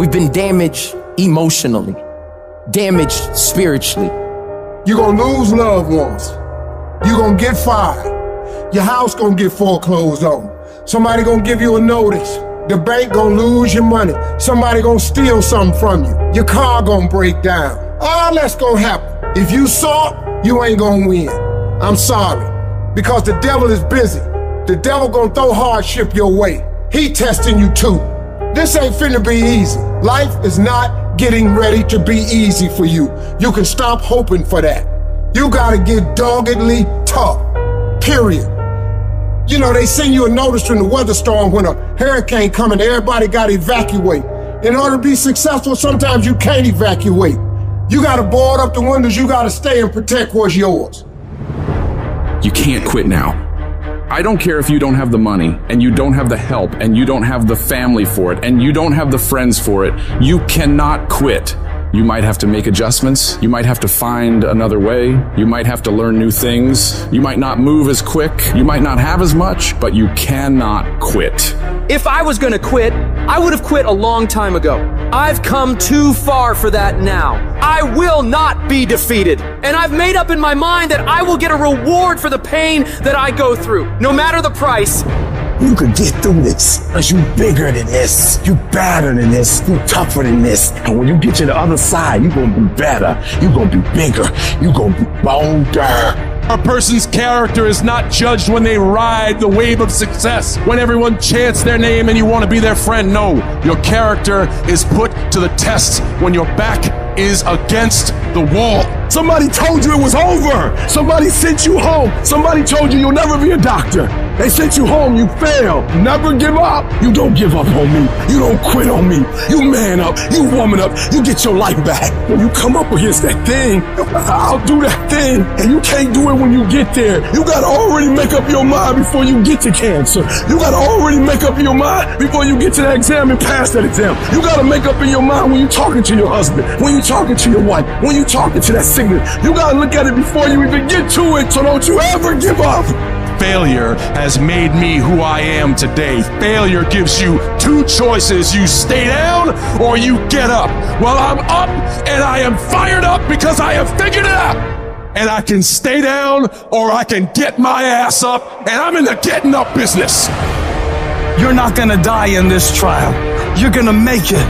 We've been damaged emotionally, damaged spiritually. You're gonna lose loved ones. You're gonna get fired. Your house gonna get foreclosed on. Somebody gonna give you a notice. The bank gonna lose your money. Somebody gonna steal something from you. Your car gonna break down. All that's gonna happen. If you saw, you ain't gonna win. I'm sorry, because the devil is busy. The devil gonna throw hardship your way. He testing you too. This ain't finna be easy. Life is not getting ready to be easy for you. You can stop hoping for that. You gotta get doggedly tough, period. You know, they send you a notice from the weather storm when a hurricane coming, everybody gotta evacuate. In order to be successful, sometimes you can't evacuate. You gotta board up the windows, you gotta stay and protect what's yours. You can't quit now. I don't care if you don't have the money, and you don't have the help, and you don't have the family for it, and you don't have the friends for it. You cannot quit. You might have to make adjustments. You might have to find another way. You might have to learn new things. You might not move as quick. You might not have as much, but you cannot quit. If I was gonna quit, I would have quit a long time ago. I've come too far for that now. I will not be defeated. And I've made up in my mind that I will get a reward for the pain that I go through, no matter the price. You could get through this, because you bigger than this, you badder than this, you tougher than this. And when you get to the other side, you gonna be better, you gonna be bigger, you gonna be bolder. A person's character is not judged when they ride the wave of success, when everyone chants their name and you want to be their friend. No, your character is put to the test when your back is against the wall. Somebody told you it was over. Somebody sent you home. Somebody told you you'll never be a doctor. They sent you home, you failed. Never give up. You don't give up on me. You don't quit on me. You man up, you woman up, you get your life back. When you come up against that thing, I'll do that thing. And you can't do it when you get there. You gotta already make up your mind before you get to cancer. You gotta already make up your mind before you get to that exam and pass that exam. You gotta make up in your mind when you're talking to your husband, when you're talking to your wife, when you're talking to that sickness. You gotta look at it before you even get to it, so don't you ever give up. Failure has made me who I am today. Failure gives you two choices. You stay down or you get up. Well, I'm up and I am fired up because I have figured it out. And I can stay down or I can get my ass up, and I'm in the getting up business. You're not gonna die in this trial. You're gonna make it.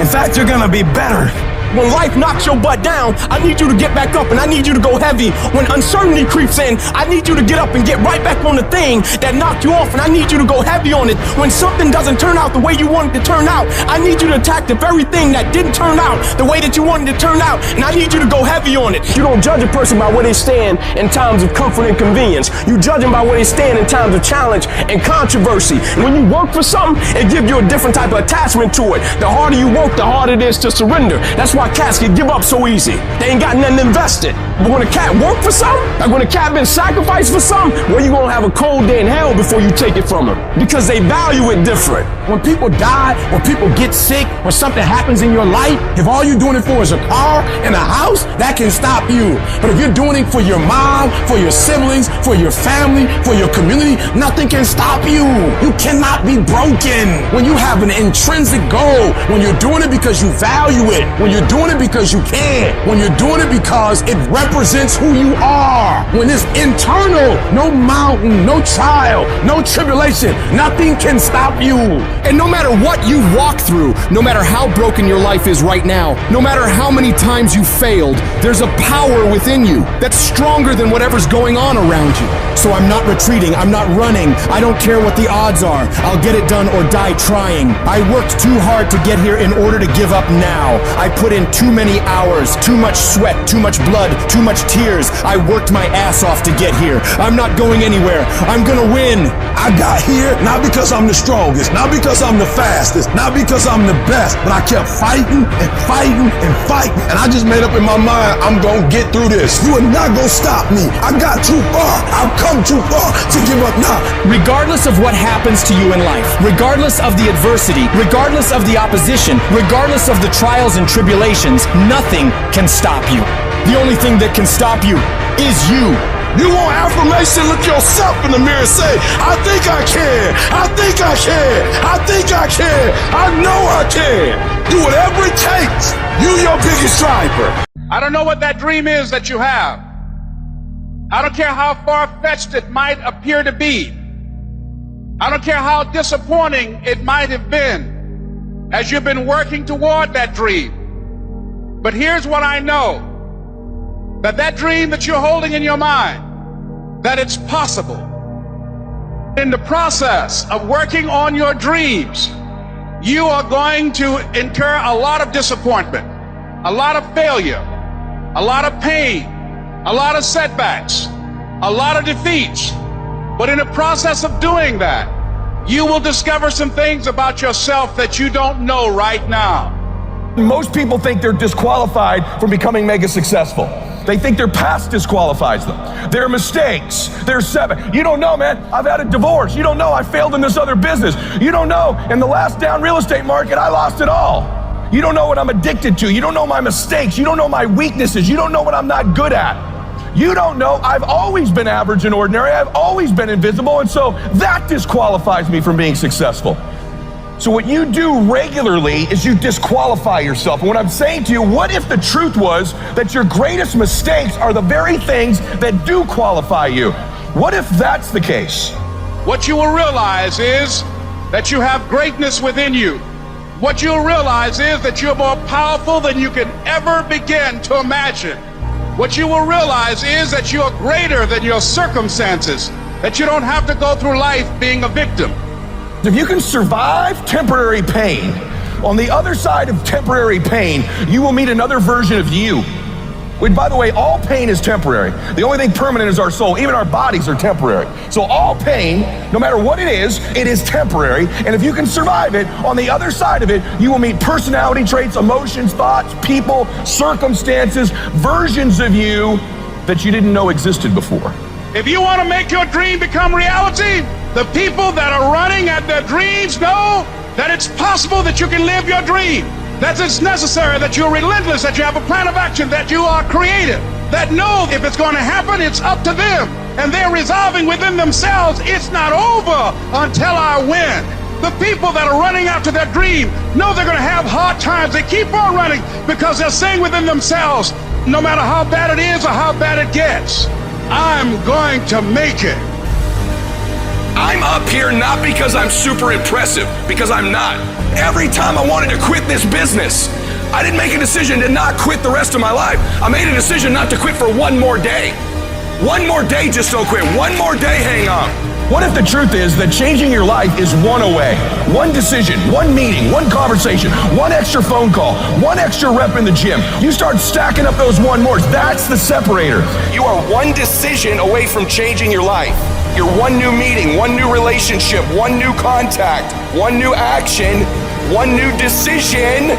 In fact, you're gonna be better. When life knocks your butt down, I need you to get back up and I need you to go heavy. When uncertainty creeps in, I need you to get up and get right back on the thing that knocked you off, and I need you to go heavy on it. When something doesn't turn out the way you wanted to turn out, I need you to attack the very thing that didn't turn out the way that you wanted to turn out, and I need you to go heavy on it. You don't judge a person by where they stand in times of comfort and convenience. You judge them by where they stand in times of challenge and controversy. And when you work for something, it gives you a different type of attachment to it. The harder you work, the harder it is to surrender. That's why cats can give up so easy. They ain't got nothing invested. But when a cat work for something, like when a cat been sacrificed for something, well, you gonna have a cold day in hell before you take it from them, because they value it different. When people die, when people get sick, when something happens in your life, if all you're doing it for is a car and a house, that can stop you. But if you're doing it for your mom, for your siblings, for your family, for your community, nothing can stop you. You cannot be broken. When you have an intrinsic goal, when you're doing it because you value it, when you're doing it because you can, when you're doing it because it represents who you are, when it's internal, no mountain, no trial, no tribulation, nothing can stop you. And no matter what you walk through, no matter how broken your life is right now, no matter how many times you failed, there's a power within you that's stronger than whatever's going on around you. So I'm not retreating, I'm not running, I don't care what the odds are, I'll get it done or die trying. I worked too hard to get here in order to give up now. I put in too many hours, too much sweat, too much blood, too much tears. I worked my ass off to get here. I'm not going anywhere. I'm gonna win. I got here not because I'm the strongest, not because I'm the fastest, not because I'm the best, but I kept fighting and fighting and fighting. And I just made up in my mind, I'm gonna get through this. You are not gonna stop me. I got too far. I've come too far to give up now. Regardless of what happens to you in life, regardless of the adversity, regardless of the opposition, regardless of the trials and tribulations, nothing can stop you. The only thing that can stop you is you. You want affirmation? Look yourself in the mirror and say, I think I can. I think I can. I think I can. I know I can. Do whatever it takes. You your biggest driver. I don't know what that dream is that you have. I don't care how far-fetched it might appear to be. I don't care how disappointing it might have been as you've been working toward that dream. But here's what I know. That dream that you're holding in your mind, that it's possible. In the process of working on your dreams, you are going to incur a lot of disappointment, a lot of failure, a lot of pain, a lot of setbacks, a lot of defeats. But in the process of doing that, you will discover some things about yourself that you don't know right now. Most people think they're disqualified from becoming mega successful. They think their past disqualifies them. Their mistakes, their setbacks. You don't know, man. I've had a divorce. You don't know. I failed in this other business. You don't know. In the last down real estate market, I lost it all. You don't know what I'm addicted to. You don't know my mistakes. You don't know my weaknesses. You don't know what I'm not good at. You don't know. I've always been average and ordinary. I've always been invisible. And so that disqualifies me from being successful. So what you do regularly is you disqualify yourself. And what I'm saying to you, what if the truth was that your greatest mistakes are the very things that do qualify you? What if that's the case? What you will realize is that you have greatness within you. What you'll realize is that you're more powerful than you can ever begin to imagine. What you will realize is that you're greater than your circumstances, that you don't have to go through life being a victim. If you can survive temporary pain, on the other side of temporary pain, you will meet another version of you. Which, by the way, all pain is temporary. The only thing permanent is our soul. Even our bodies are temporary. So all pain, no matter what it is temporary. And if you can survive it, on the other side of it, you will meet personality traits, emotions, thoughts, people, circumstances, versions of you that you didn't know existed before. If you want to make your dream become reality, the people that are running at their dreams know that it's possible that you can live your dream, that it's necessary, that you're relentless, that you have a plan of action, that you are creative, that know if it's going to happen, it's up to them. And they're resolving within themselves, it's not over until I win. The people that are running after their dream know they're going to have hard times. They keep on running because they're saying within themselves, no matter how bad it is or how bad it gets, I'm going to make it. I'm up here not because I'm super impressive, because I'm not. Every time I wanted to quit this business, I didn't make a decision to not quit the rest of my life. I made a decision not to quit for one more day. One more day, just don't quit. One more day, hang on. What if the truth is that changing your life is one away? One decision, one meeting, one conversation, one extra phone call, one extra rep in the gym. You start stacking up those one mores. That's the separator. You are one decision away from changing your life. You're one new meeting, one new relationship, one new contact, one new action, one new decision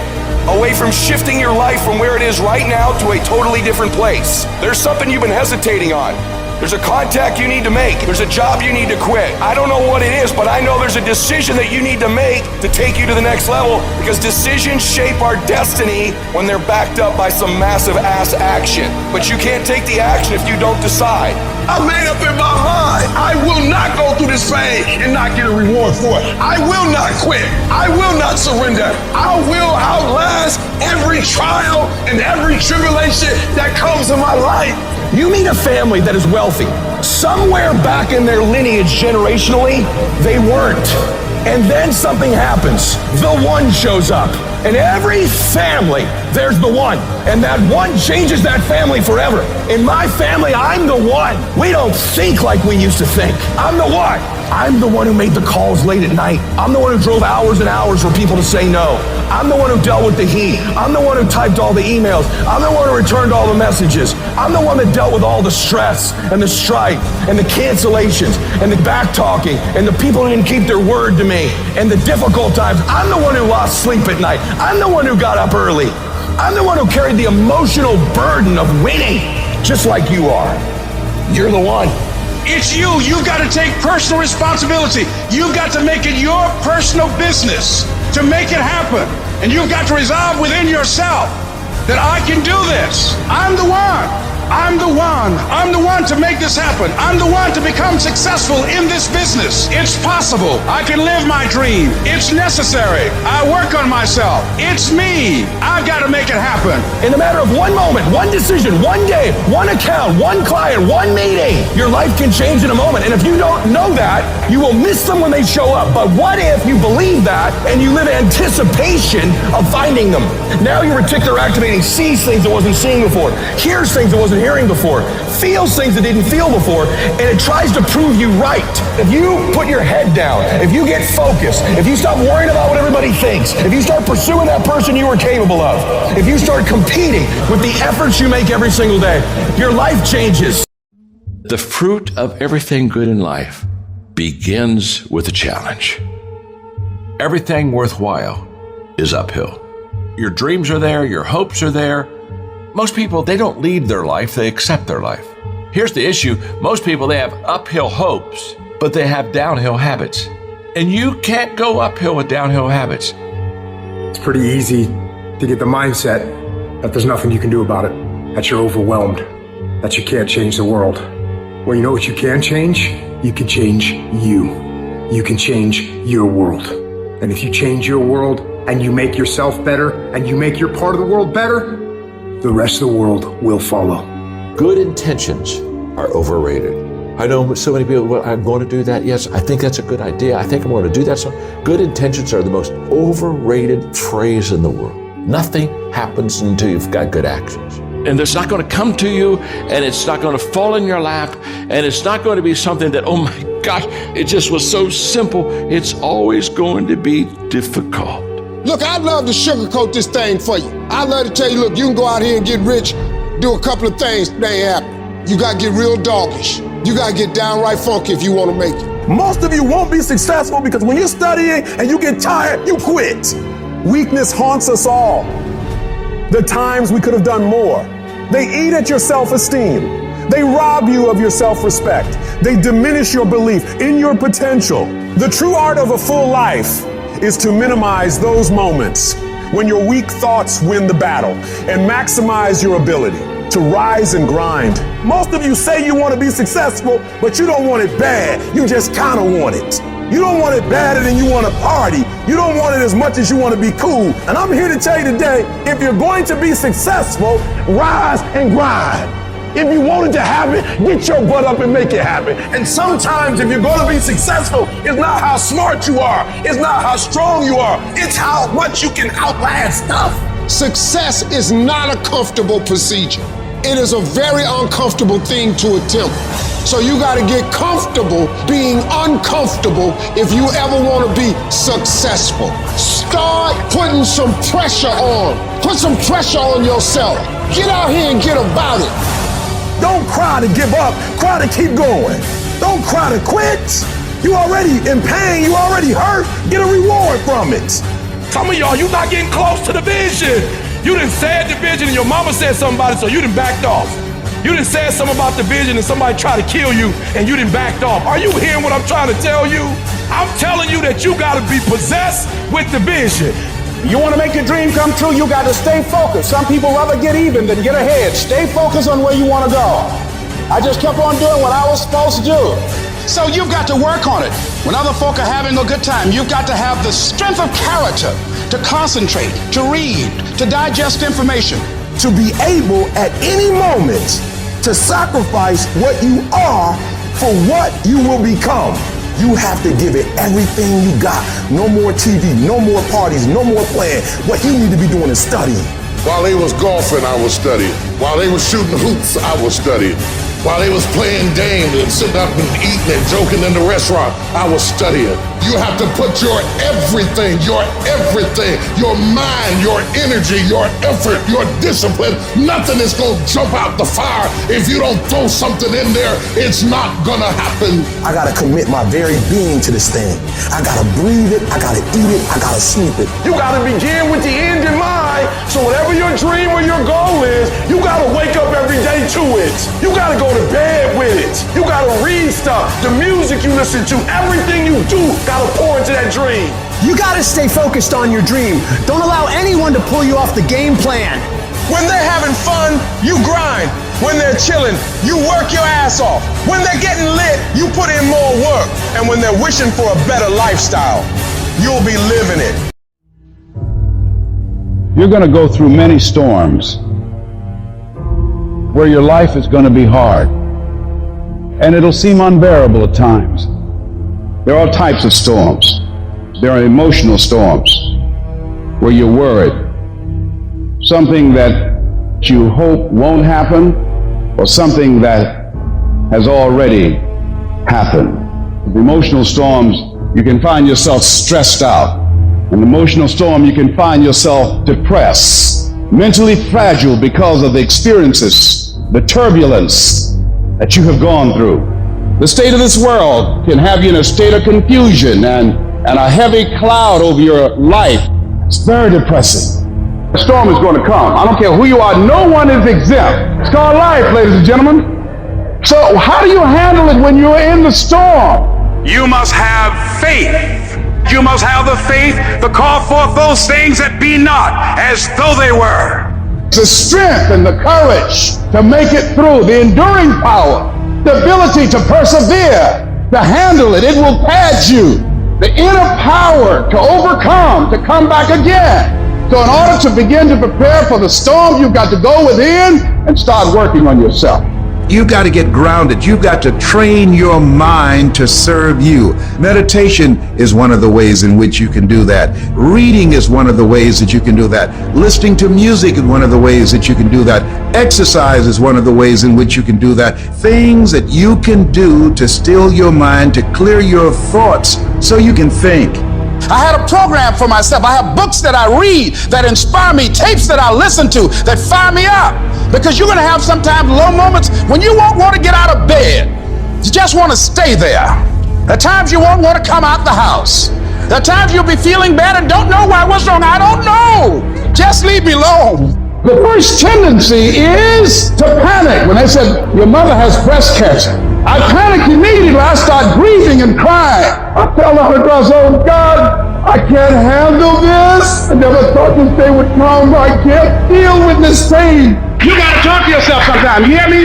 away from shifting your life from where it is right now to a totally different place. There's something you've been hesitating on. There's a contact you need to make. There's a job you need to quit. I don't know what it is, but I know there's a decision that you need to make to take you to the next level, because decisions shape our destiny when they're backed up by some massive ass action. But you can't take the action if you don't decide. I made up in my mind. I will not go through this pain and not get a reward for it. I will not quit. I will not surrender. I will outlast every trial and every tribulation that comes in my life. You meet a family that is wealthy. Somewhere back in their lineage generationally, they weren't. And then something happens. The one shows up. In every family, there's the one. And that one changes that family forever. In my family, I'm the one. We don't think like we used to think. I'm the one. I'm the one who made the calls late at night. I'm the one who drove hours and hours for people to say no. I'm the one who dealt with the heat. I'm the one who typed all the emails. I'm the one who returned all the messages. I'm the one that dealt with all the stress and the strife and the cancellations and the back talking and the people who didn't keep their word to me and the difficult times. I'm the one who lost sleep at night. I'm the one who got up early. I'm the one who carried the emotional burden of winning, just like you are. You're the one. It's you. You've got to take personal responsibility. You've got to make it your personal business to make it happen. And you've got to resolve within yourself that I can do this. I'm the one. I'm the one to make this happen. I'm the one to become successful in this business. It's possible. I can live my dream. It's necessary. I work on myself. It's me. I've got to make it happen. In a matter of one moment, one decision, one game, one account, one client, one meeting, your life can change in a moment. And if you don't know that, you will miss them when they show up. But what if you believe that and you live in anticipation of finding them? Now your reticular activating sees things it wasn't seeing before, hears things it wasn't hearing before, feels things it didn't feel before, and it tries to prove you right. If you put your head down, if you get focused, if you stop worrying about what everybody thinks, if you start pursuing that person you are capable of, if you start competing with the efforts you make every single day, your life changes. The fruit of everything good in life begins with a challenge. Everything worthwhile is uphill. Your dreams are there, your hopes are there. Most people, they don't lead their life, they accept their life. Here's the issue. Most people, they have uphill hopes, but they have downhill habits. And you can't go uphill with downhill habits. It's pretty easy to get the mindset that there's nothing you can do about it, that you're overwhelmed, that you can't change the world. Well, you know what you can change? You can change you. You can change your world. And if you change your world and you make yourself better and you make your part of the world better, the rest of the world will follow. Good intentions are overrated. I know so many people, well, I'm going to do that. Yes, I think that's a good idea. I think I'm going to do that. So good intentions are the most overrated phrase in the world. Nothing happens until you've got good actions. And it's not going to come to you, and it's not going to fall in your lap, and it's not going to be something that, oh my gosh, it just was so simple. It's always going to be difficult. Look, I'd love to sugarcoat this thing for you. I'd love to tell you, look, you can go out here and get rich, do a couple of things, they ain't happen. You gotta get real doggish. You gotta get downright funky if you wanna make it. Most of you won't be successful because when you're studying and you get tired, you quit. Weakness haunts us all. The times we could have done more. They eat at your self-esteem. They rob you of your self-respect. They diminish your belief in your potential. The true art of a full life is to minimize those moments when your weak thoughts win the battle and maximize your ability to rise and grind. Most of you say you want to be successful, but you don't want it bad. You just kind of want it. You don't want it badder than you want to party. You don't want it as much as you want to be cool. And I'm here to tell you today, if you're going to be successful, rise and grind. If you wanted to happen, get your butt up and make it happen. And sometimes if you're going to be successful, it's not how smart you are. It's not how strong you are. It's how much you can outlast stuff. Success is not a comfortable procedure. It is a very uncomfortable thing to attempt. So you got to get comfortable being uncomfortable if you ever want to be successful. Start putting some pressure on. Put some pressure on yourself. Get out here and get about it. Don't cry to give up, cry to keep going. Don't cry to quit. You already in pain, you already hurt. Get a reward from it. Some of y'all, you not getting close to the vision. You done said the vision and your mama said something about it, so you done backed off. You done said something about the vision and somebody tried to kill you and you done backed off. Are you hearing what I'm trying to tell you? I'm telling you that you gotta be possessed with the vision. You want to make your dream come true, you got to stay focused. Some people rather get even than get ahead. Stay focused on where you want to go. I just kept on doing what I was supposed to do. So you've got to work on it. When other folk are having a good time, you've got to have the strength of character to concentrate, to read, to digest information. To be able at any moment to sacrifice what you are for what you will become. You have to give it everything you got. No more TV, no more parties, no more playing. What you need to be doing is studying. While they was golfing, I was studying. While they was shooting hoops, I was studying. While they was playing games and sitting up and eating and joking in the restaurant, I was studying. You have to put your everything, your mind, your energy, your effort, your discipline. Nothing is going to jump out the fire if you don't throw something in there. It's not going to happen. I got to commit my very being to this thing. I got to breathe it. I got to eat it. I got to sleep it. You got to begin with the end in mind. So whatever your dream or your goal is, you got to wake up every day to it. You got to go to bed with it. You got to read stuff. The music you listen to, everything you do, got to pour into that dream. You got to stay focused on your dream. Don't allow anyone to pull you off the game plan. When they're having fun, you grind. When they're chilling, you work your ass off. When they're getting lit, you put in more work. And when they're wishing for a better lifestyle, you'll be living it. You're going to go through many storms where your life is going to be hard. And it'll seem unbearable at times. There are all types of storms. There are emotional storms where you're worried. Something that you hope won't happen, or something that has already happened. With emotional storms, you can find yourself stressed out. In an emotional storm, you can find yourself depressed, mentally fragile because of the experiences, the turbulence that you have gone through. The state of this world can have you in a state of confusion and a heavy cloud over your life. It's very depressing. The storm is going to come. I don't care who you are. No one is exempt. It's called life, ladies and gentlemen. So how do you handle it when you're in the storm? You must have faith. You must have the faith to call forth those things that be not as though they were. The strength and the courage to make it through, the enduring power, the ability to persevere, to handle it. It will pad you. The inner power to overcome, to come back again. So in order to begin to prepare for the storm, you've got to go within and start working on yourself. You've got to get grounded. You've got to train your mind to serve you. Meditation is one of the ways in which you can do that. Reading is one of the ways that you can do that. Listening to music is one of the ways that you can do that. Exercise is one of the ways in which you can do that. Things that you can do to still your mind, to clear your thoughts so you can think. I had a program for myself. I have books that I read that inspire me, tapes that I listen to that fire me up. Because you're going to have sometimes low moments when you won't want to get out of bed. You just want to stay there. At times you won't want to come out the house. At times you'll be feeling bad and don't know why. What's wrong? I don't know. Just leave me alone. The first tendency is to panic. When they said, your mother has breast cancer, I panicked immediately. I start grieving and crying. I tell her, oh God, I can't handle this. I never thought this day would come. I can't deal with this pain. You got to talk to yourself sometimes. You hear me?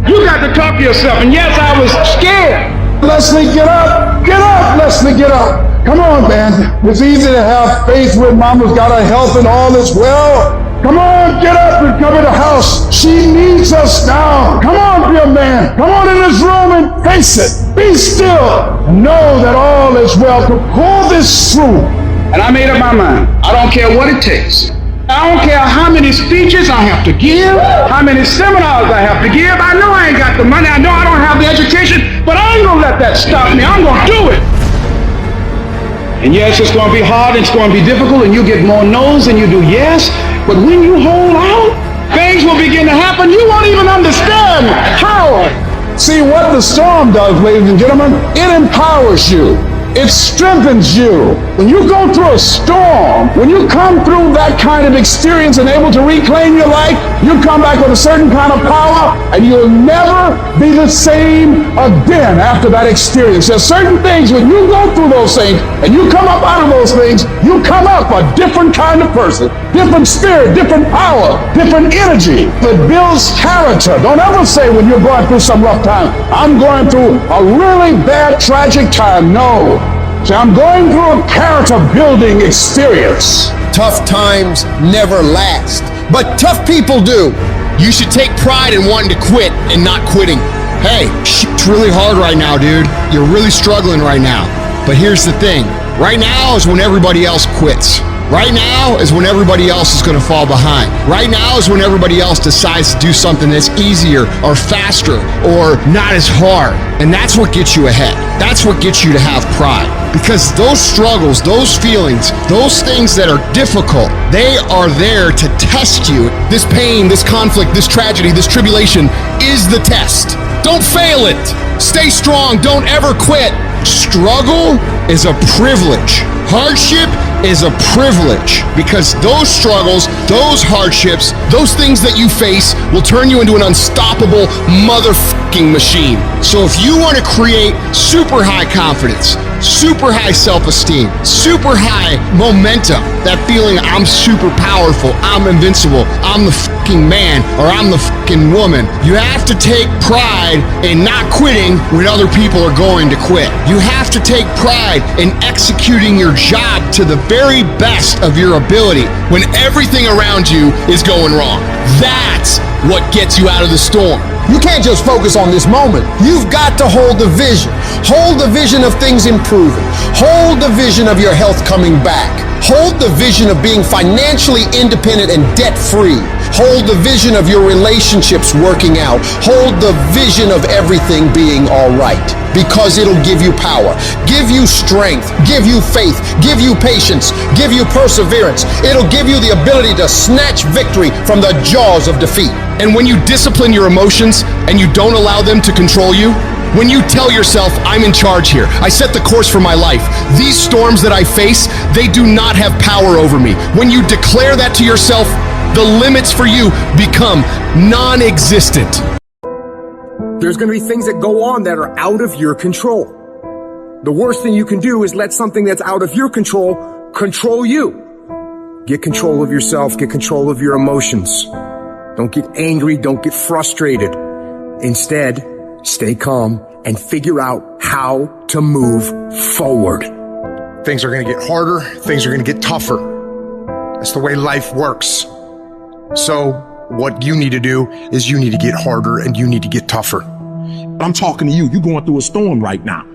You got to talk to yourself. And yes, I was scared. Leslie, get up. Get up, Leslie, get up. Come on, man. It's easy to have faith when mama's got her health and all is well. Come on, get up and come in the house. She needs us now. Come on, dear man. Come on in this room and face it. Be still. Know that all is well. To pull this through. And I made up my mind. I don't care what it takes. I don't care how many speeches I have to give, how many seminars I have to give. I know I ain't got the money. I know I don't have the education, but I ain't gonna let that stop me. I'm gonna do it. And yes, it's gonna be hard, it's gonna be difficult, and you get more no's than you do yes. But when you hold out, things will begin to happen. You won't even understand how. See what the storm does, ladies and gentlemen? It empowers you. It strengthens you. When you go through a storm, when you come through that kind of experience and able to reclaim your life, you come back with a certain kind of power, and you'll never be the same again after that experience. There's certain things, when you go through those things and you come up out of those things, you come up a different kind of person, different spirit, different power, different energy that builds character. Don't ever say when you're going through some rough time, I'm going through a really bad, tragic time. No. See, I'm going through a character-building experience. Tough times never last, but tough people do. You should take pride in wanting to quit and not quitting. Hey, shit's really hard right now, dude. You're really struggling right now. But here's the thing. Right now is when everybody else quits. Right now is when everybody else is going to fall behind. Right now is when everybody else decides to do something that's easier or faster or not as hard. And that's what gets you ahead. That's what gets you to have pride. Because those struggles, those feelings, those things that are difficult, they are there to test you. This pain, this conflict, this tragedy, this tribulation is the test. Don't fail it. Stay strong. Don't ever quit. Struggle is a privilege. Hardship is a privilege, because those struggles, those hardships, those things that you face will turn you into an unstoppable motherfucking machine. So if you want to create super high confidence, super high self-esteem, super high momentum, that feeling I'm super powerful, I'm invincible, I'm the fucking fucking man or I'm the fucking woman. You have to take pride in not quitting when other people are going to quit. You have to take pride in executing your job to the very best of your ability when everything around you is going wrong. That's what gets you out of the storm. You can't just focus on this moment. You've got to hold the vision. Hold the vision of things improving. Hold the vision of your health coming back. Hold the vision of being financially independent and debt-free. Hold the vision of your relationships working out. Hold the vision of everything being all right, because it'll give you power, give you strength, give you faith, give you patience, give you perseverance. It'll give you the ability to snatch victory from the jaws of defeat. And when you discipline your emotions and you don't allow them to control you, when you tell yourself, I'm in charge here, I set the course for my life, these storms that I face, they do not have power over me. When you declare that to yourself, the limits for you become non-existent. There's going to be things that go on that are out of your control. The worst thing you can do is let something that's out of your control control you. Get control of yourself, get control of your emotions. Don't get angry, don't get frustrated. Instead, stay calm and figure out how to move forward. Things are going to get harder, things are going to get tougher. That's the way life works. So what you need to do is you need to get harder and you need to get tougher. I'm talking to you. You're going through a storm right now.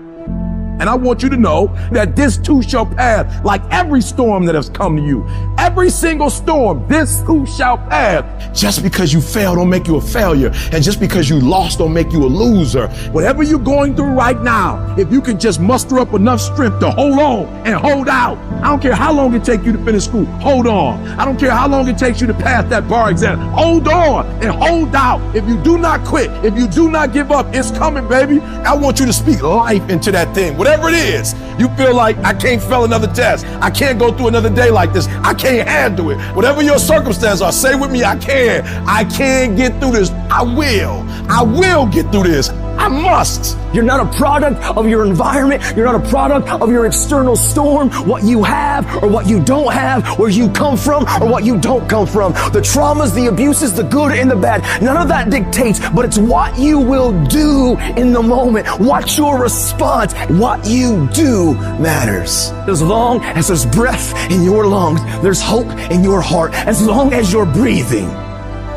And I want you to know that this too shall pass, like every storm that has come to you. Every single storm, this too shall pass. Just because you fail don't make you a failure. And just because you lost don't make you a loser. Whatever you're going through right now, if you can just muster up enough strength to hold on and hold out. I don't care how long it takes you to finish school. Hold on. I don't care how long it takes you to pass that bar exam. Hold on and hold out. If you do not quit, if you do not give up, it's coming, baby. I want you to speak life into that thing. Whatever it is, you feel like I can't fail another test. I can't go through another day like this. I can't handle it. Whatever your circumstances are, say with me, I can. I can get through this. I will get through this. I must. You're not a product of your environment. You're not a product of your external storm, what you have or what you don't have, where you come from or what you don't come from. The traumas, the abuses, the good and the bad. None of that dictates, but it's what you will do in the moment. What's your response? What you do matters. As long as there's breath in your lungs, there's hope in your heart. As long as you're breathing,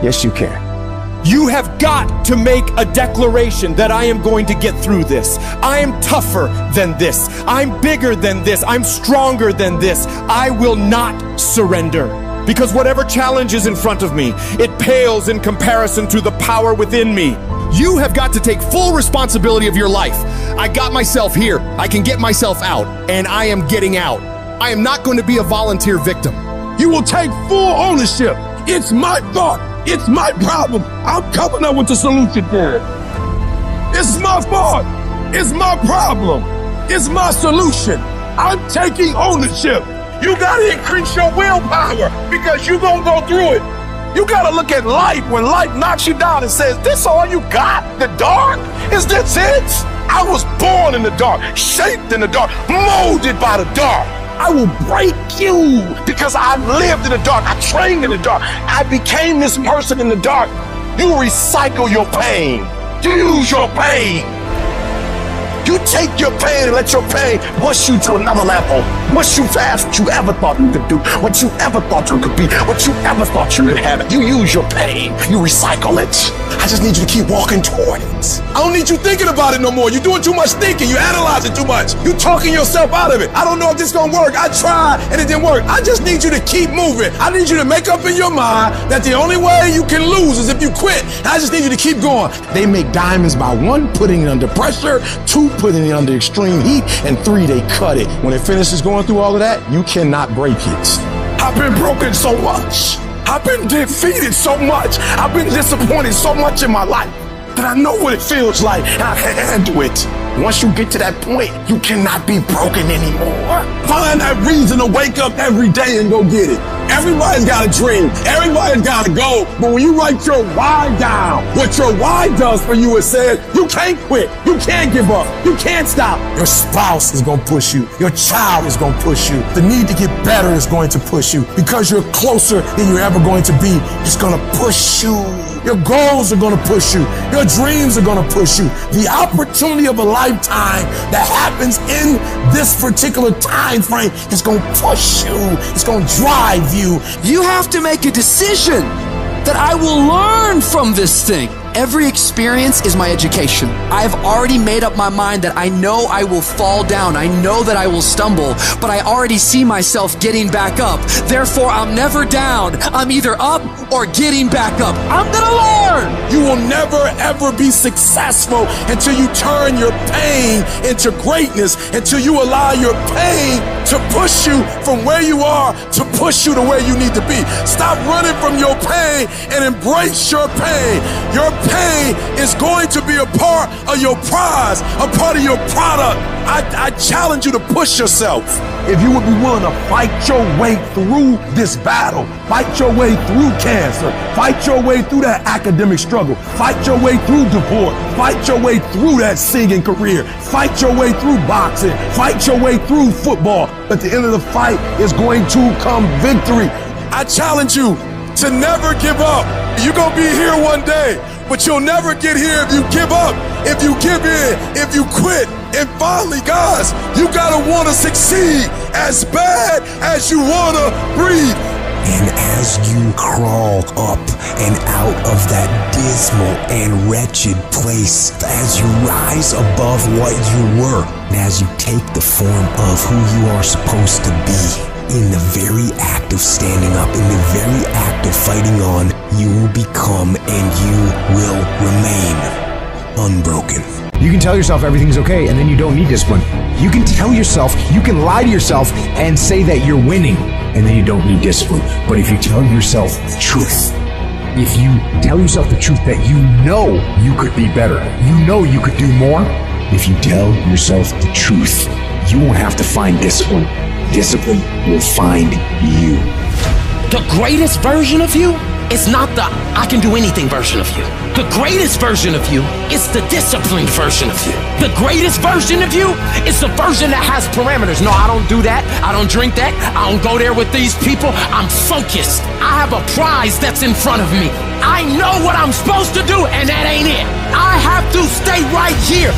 yes, you can. You have got to make a declaration that I am going to get through this. I am tougher than this. I'm bigger than this. I'm stronger than this. I will not surrender. Because whatever challenge is in front of me, it pales in comparison to the power within me. You have got to take full responsibility of your life. I got myself here. I can get myself out, and I am getting out. I am not going to be a volunteer victim. You will take full ownership. It's my thought. It's my problem. I'm coming up with the solution for it. It's my fault. It's my problem. It's my solution. I'm taking ownership. You gotta increase your willpower because you're gonna go through it. You gotta look at life when life knocks you down and says, this all you got? The dark? Is this it? I was born in the dark, shaped in the dark, molded by the dark. I will break you because I lived in the dark. I trained in the dark. I became this person in the dark. You recycle your pain. You use your pain. You take your pain and let your pain push you to another level. Push you past what you ever thought you could do, what you ever thought you could be, what you ever thought you could have. You use your pain. You recycle it. I just need you to keep walking toward it. I don't need you thinking about it no more. You're doing too much thinking. You're analyzing too much. You're talking yourself out of it. I don't know if this is gonna work. I tried and it didn't work. I just need you to keep moving. I need you to make up in your mind that the only way you can lose is if you quit. I just need you to keep going. They make diamonds by 1, putting it under pressure, 2, putting it under extreme heat, and 3, they cut it. When it finishes going through all of that, you cannot break it. I've been broken so much. I've been defeated so much. I've been disappointed so much in my life that I know what it feels like and I can handle it. Once you get to that point, you cannot be broken anymore. Find that reason to wake up every day and go get it. Everybody's got a dream. Everybody's got a goal. But when you write your why down, what your why does for you is says, you can't quit. You can't give up. You can't stop. Your spouse is going to push you. Your child is going to push you. The need to get better is going to push you. Because you're closer than you're ever going to be, it's going to push you. Your goals are going to push you. Your dreams are going to push you. The opportunity of a lifetime that happens in this particular time frame is going to push you. It's going to drive you. You have to make a decision that I will learn from this thing. Every experience is my education. I've already made up my mind that I know I will fall down. I know that I will stumble, but I already see myself getting back up. Therefore, I'm never down. I'm either up or getting back up. I'm gonna learn. You will never ever be successful until you turn your pain into greatness, until you allow your pain to push you from where you are to push you to where you need to be. Stop running from your pain and embrace your pain. Your pain is going to be a part of your prize, a part of your product. I challenge you to push yourself. If you would be willing to fight your way through this battle, fight your way through cancer, fight your way through that academic struggle, fight your way through divorce, fight your way through that singing career, fight your way through boxing, fight your way through football. At the end of the fight is going to come victory. I challenge you to never give up. You're gonna be here one day, but you'll never get here if you give up, if you give in, if you quit. And finally, guys, you gotta wanna succeed as bad as you wanna breathe. And as you crawl up and out of that dismal and wretched place, as you rise above what you were, and as you take the form of who you are supposed to be, in the very act of standing up, in the very act of fighting on, you will become and you will remain unbroken. You can tell yourself everything's okay and then you don't need discipline. You can tell yourself, you can lie to yourself and say that you're winning and then you don't need discipline. But if you tell yourself the truth, if you tell yourself the truth that you know you could be better, you know you could do more, if you tell yourself the truth, you won't have to find discipline. Discipline will find you. The greatest version of you is not the I can do anything version of you. The greatest version of you is the disciplined version of you. The greatest version of you is the version that has parameters. No, I don't do that. I don't drink that. I don't go there with these people. I'm focused. I have a prize that's in front of me. I know what I'm supposed to do, and that ain't it. I have to stay right here.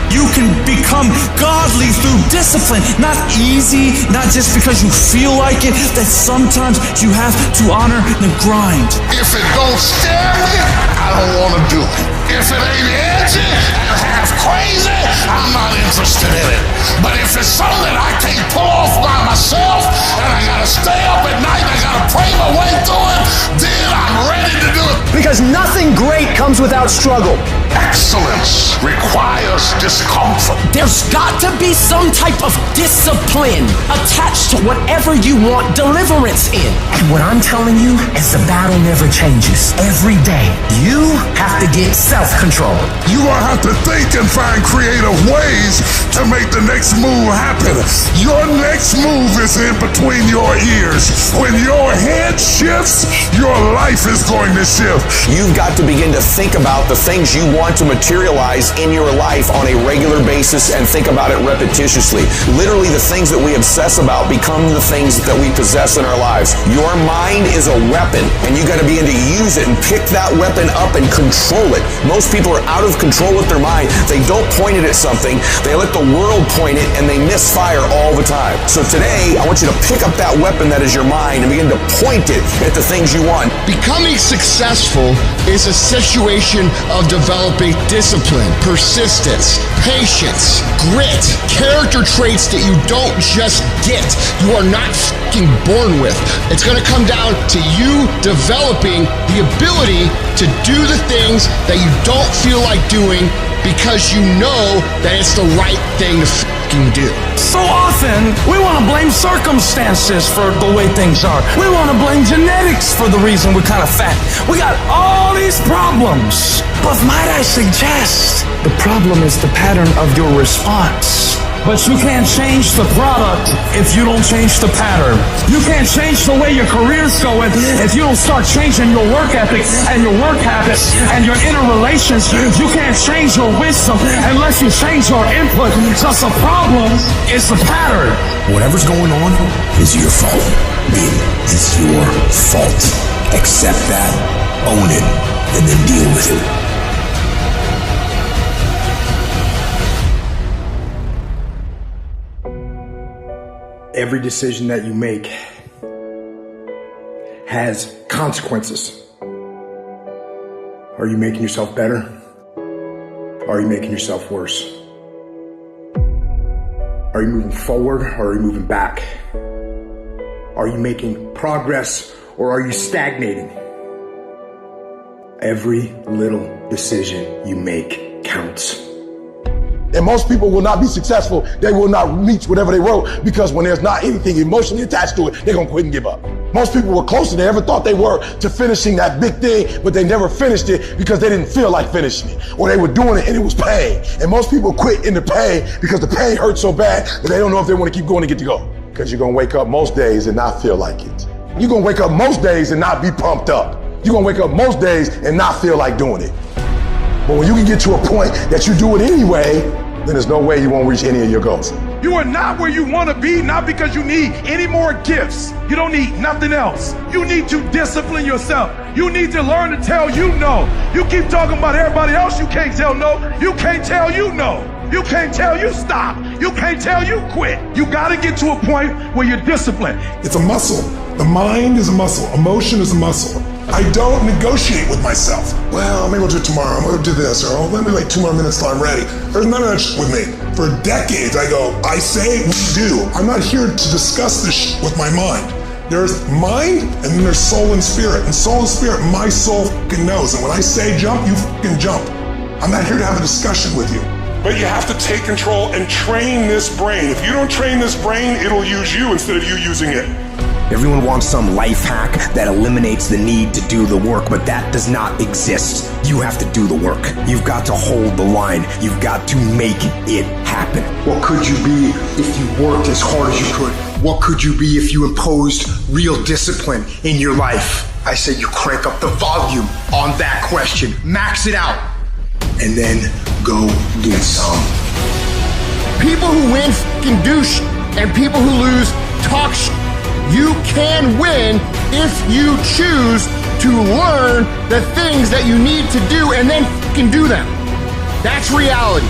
You can become godly through discipline. Not easy, not just because you feel like it, that sometimes you have to honor the grind. If it don't scare me, I don't want to do it. If it ain't edgy and half crazy, I'm not interested in it. But if it's something that I can't pull off by myself and I gotta stay up at night and I gotta pray my way through it, then I'm ready to do it. Because nothing great comes without struggle. Excellence requires discomfort. There's got to be some type of discipline attached to whatever you want deliverance in. And what I'm telling you is the battle never changes. Every day, you have to get self-control. You're gonna have to think and find creative ways to make the next move happen. Your next move is in between your ears. When your head shifts, your life is going to shift. You've got to begin to think about the things you want to materialize in your life on a regular basis and think about it repetitiously. Literally, the things that we obsess about become the things that we possess in our lives. Your mind is a weapon, and you got to begin to use it and pick that weapon up and control it. Most people are out of control with their mind. They don't point it at something. They let the world point it, and they misfire all the time. So today, I want you to pick up that weapon that is your mind and begin to point it at the things you want. Becoming successful is a situation of developing discipline, persistence, patience, grit, character traits that you don't just get. You are not fucking born with. It's going to come down to you developing the ability to do the things that you don't feel like doing because you know that it's the right thing to fucking do. So often, we want to blame circumstances for the way things are. We want to blame genetics for the reason we're kind of fat. We got all these problems. But might I suggest, the problem is the pattern of your response. But you can't change the product if you don't change the pattern. You can't change the way your career's going if you don't start changing your work ethic and your work habits and your inner relations. You can't change your wisdom unless you change your input. Because the problem is the pattern. Whatever's going on is your fault. It's your fault. Accept that, own it, and then deal with it. Every decision that you make has consequences. Are you making yourself better? Or are you making yourself worse? Are you moving forward or are you moving back? Are you making progress or are you stagnating? Every little decision you make counts. And most people will not be successful. They will not reach whatever they wrote because when there's not anything emotionally attached to it, they're going to quit and give up. Most people were closer than they ever thought they were to finishing that big thing, but they never finished it because they didn't feel like finishing it, or they were doing it and it was pain. And most people quit in the pain because the pain hurts so bad that they don't know if they want to keep going to get to go. Because you're going to wake up most days and not feel like it. You're going to wake up most days and not be pumped up. You're going to wake up most days and not feel like doing it. But when you can get to a point that you do it anyway, then there's no way you won't reach any of your goals. You are not where you want to be, not because you need any more gifts. You don't need nothing else. You need to discipline yourself. You need to learn to tell you no. You keep talking about everybody else, you can't tell no. You can't tell you no. You can't tell you stop. You can't tell you quit. You got to get to a point where you're disciplined. It's a muscle. The mind is a muscle. Emotion is a muscle. I don't negotiate with myself. Well, maybe we'll do it tomorrow. I'm going to do this. Or let me wait 2 more minutes till I'm ready. There's none of that shit with me. For decades, I go, I say, we do. I'm not here to discuss this shit with my mind. There's mind, and then there's soul and spirit. And soul and spirit, my soul fucking knows. And when I say jump, you fucking jump. I'm not here to have a discussion with you. But you have to take control and train this brain. If you don't train this brain, it'll use you instead of you using it. Everyone wants some life hack that eliminates the need to do the work, but that does not exist. You have to do the work. You've got to hold the line. You've got to make it happen. What could you be if you worked as hard as you could? What could you be if you imposed real discipline in your life? I say you crank up the volume on that question. Max it out. And then go get some. People who win fucking do shit, and people who lose talk shit. You can win if you choose to learn the things that you need to do and then fucking do them. That's reality.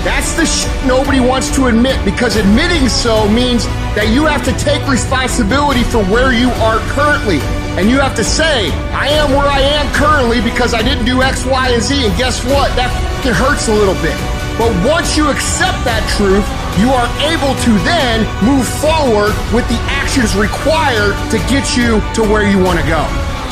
That's the shit nobody wants to admit, because admitting so means that you have to take responsibility for where you are currently. And you have to say, I am where I am currently because I didn't do X, Y, and Z. And guess what? That fucking hurts a little bit. But once you accept that truth, you are able to then move forward with the actions required to get you to where you want to go.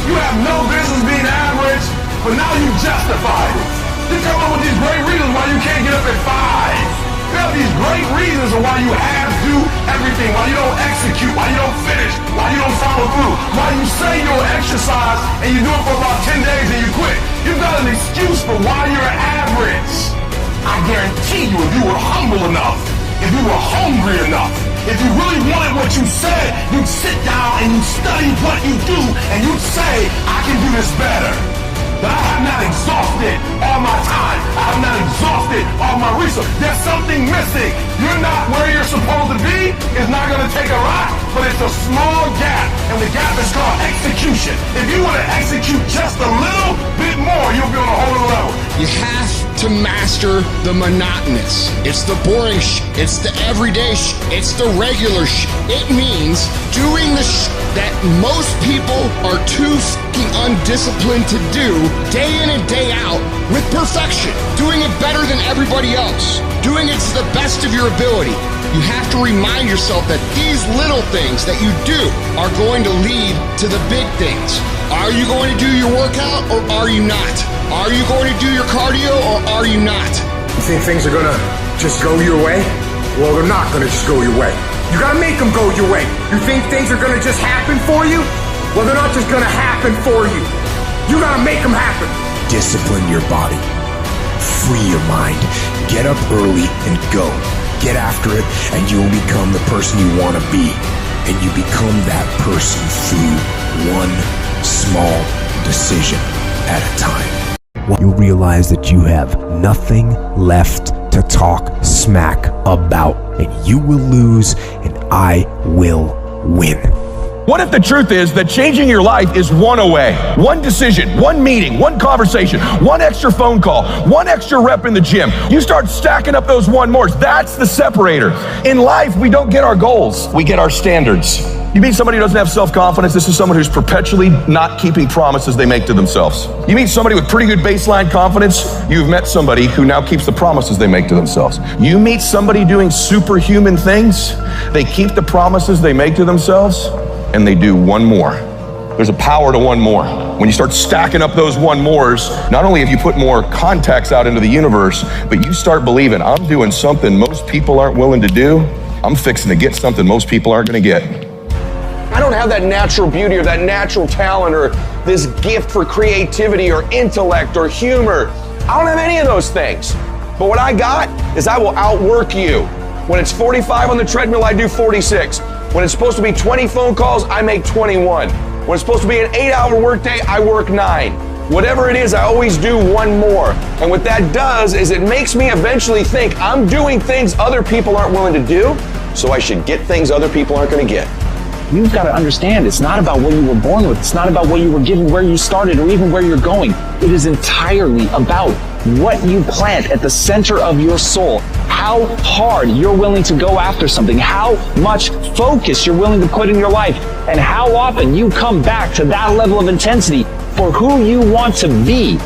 You have no business being average, but now you justify it. You come up with these great reasons why you can't get up at 5. You have these great reasons of why you have to do everything, why you don't execute, why you don't finish, why you don't follow through, why you say you'll exercise and you do it for about 10 days and you quit. You've got an excuse for why you're average. I guarantee you, if you were humble enough, if you were hungry enough, if you really wanted what you said, you'd sit down and you'd study what you do and you'd say, I can do this better. But I have not exhausted all my time. I have not exhausted all my resources. There's something missing. You're not where you're supposed to be. It's not going to take a lot, but it's a small gap. And the gap is called execution. If you want to execute just a little bit more, you'll be on a whole other level. You have to master the monotonous. It's the boring shit. It's the everyday shit. It's the regular shit. It means doing the shit that most people are too fucking undisciplined to do day in and day out with perfection. Doing it better than everybody else. Doing it to the best of your ability. You have to remind yourself that these little things that you do are going to lead to the big things. Are you going to do your workout or are you not? Are you going to do your cardio or are you not? You think things are gonna just go your way? Well, they're not gonna just go your way. You gotta make them go your way. You think things are gonna just happen for you? Well, they're not just gonna happen for you. You gotta make them happen. Discipline your body. Free your mind. Get up early and go. get after it, and you'll become the person you want to be. And you become that person through one small decision at a time. You realize that you have nothing left to talk smack about, and you will lose, and I will win. What if the truth is that changing your life is one away? One decision, one meeting, one conversation, one extra phone call, one extra rep in the gym. You start stacking up those one mores. That's the separator. In life, we don't get our goals. We get our standards. You meet somebody who doesn't have self-confidence. This is someone who's perpetually not keeping promises they make to themselves. You meet somebody with pretty good baseline confidence. You've met somebody who now keeps the promises they make to themselves. You meet somebody doing superhuman things. They keep the promises they make to themselves, and they do one more. There's a power to one more. When you start stacking up those one mores, not only have you put more contacts out into the universe, but you start believing, I'm doing something most people aren't willing to do. I'm fixing to get something most people aren't gonna get. I don't have that natural beauty or that natural talent or this gift for creativity or intellect or humor. I don't have any of those things. But what I got is I will outwork you. When it's 45 on the treadmill, I do 46. When it's supposed to be 20 phone calls, I make 21. When it's supposed to be an 8-hour workday, I work 9. Whatever it is, I always do one more. And what that does is it makes me eventually think I'm doing things other people aren't willing to do, so I should get things other people aren't gonna get. You've got to understand, it's not about what you were born with. It's not about what you were given, where you started, or even where you're going. It is entirely about what you plant at the center of your soul, how hard you're willing to go after something, how much focus you're willing to put in your life, and how often you come back to that level of intensity for who you want to be.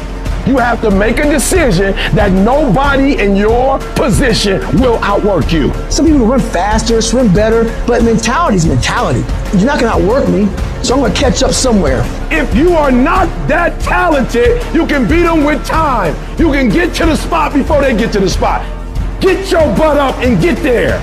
You have to make a decision that nobody in your position will outwork you. Some people run faster, swim better, but mentality is mentality. You're not gonna outwork me, so I'm gonna catch up somewhere. If you are not that talented, you can beat them with time. You can get to the spot before they get to the spot. Get your butt up and get there.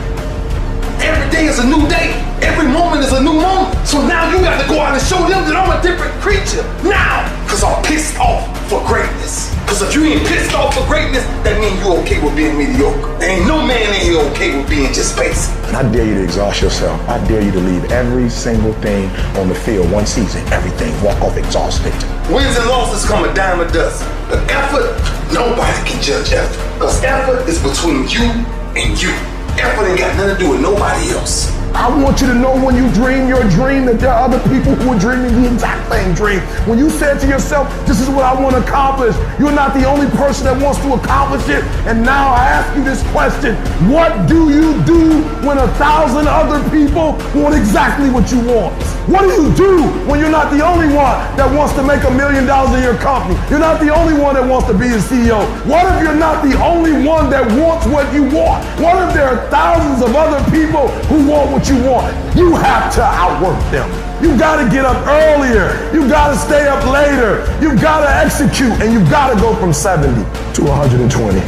Every day is a new day. Every moment is a new moment. So now you got to go out and show them that I'm a different creature. Now, because I'm pissed off for greatness. Because if you ain't pissed off for greatness, that means you're okay with being mediocre. There ain't no man in here okay with being just basic. And I dare you to exhaust yourself. I dare you to leave every single thing on the field one season. Everything. Walk off exhausted. Wins and losses come a dime a dozen. But effort, nobody can judge effort. Because effort is between you and you. Effort ain't got nothing to do with nobody else. I want you to know when you dream your dream that there are other people who are dreaming the exact same dream. When you said to yourself, this is what I want to accomplish, you're not the only person that wants to accomplish it. And now I ask you this question, what do you do when 1,000 other people want exactly what you want? What do you do when you're not the only one that wants to make $1 million in your company? You're not the only one that wants to be a CEO. What if you're not the only one that wants what you want? What if there are thousands of other people who want what you want? You have to outwork them. You gotta get up earlier. You gotta stay up later. You gotta execute, and you gotta go from 70 to 120.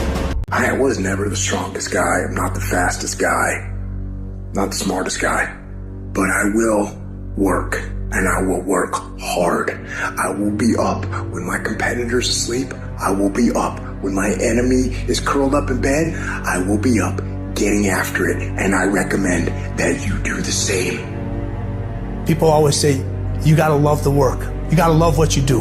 I was never the strongest guy. I'm not the fastest guy. Not the smartest guy. But I will work, and I will work hard. I will be up when my competitor's asleep. I will be up when my enemy is curled up in bed. I will be up getting after it, and I recommend that you do the same. People always say, you gotta love the work. You gotta love what you do.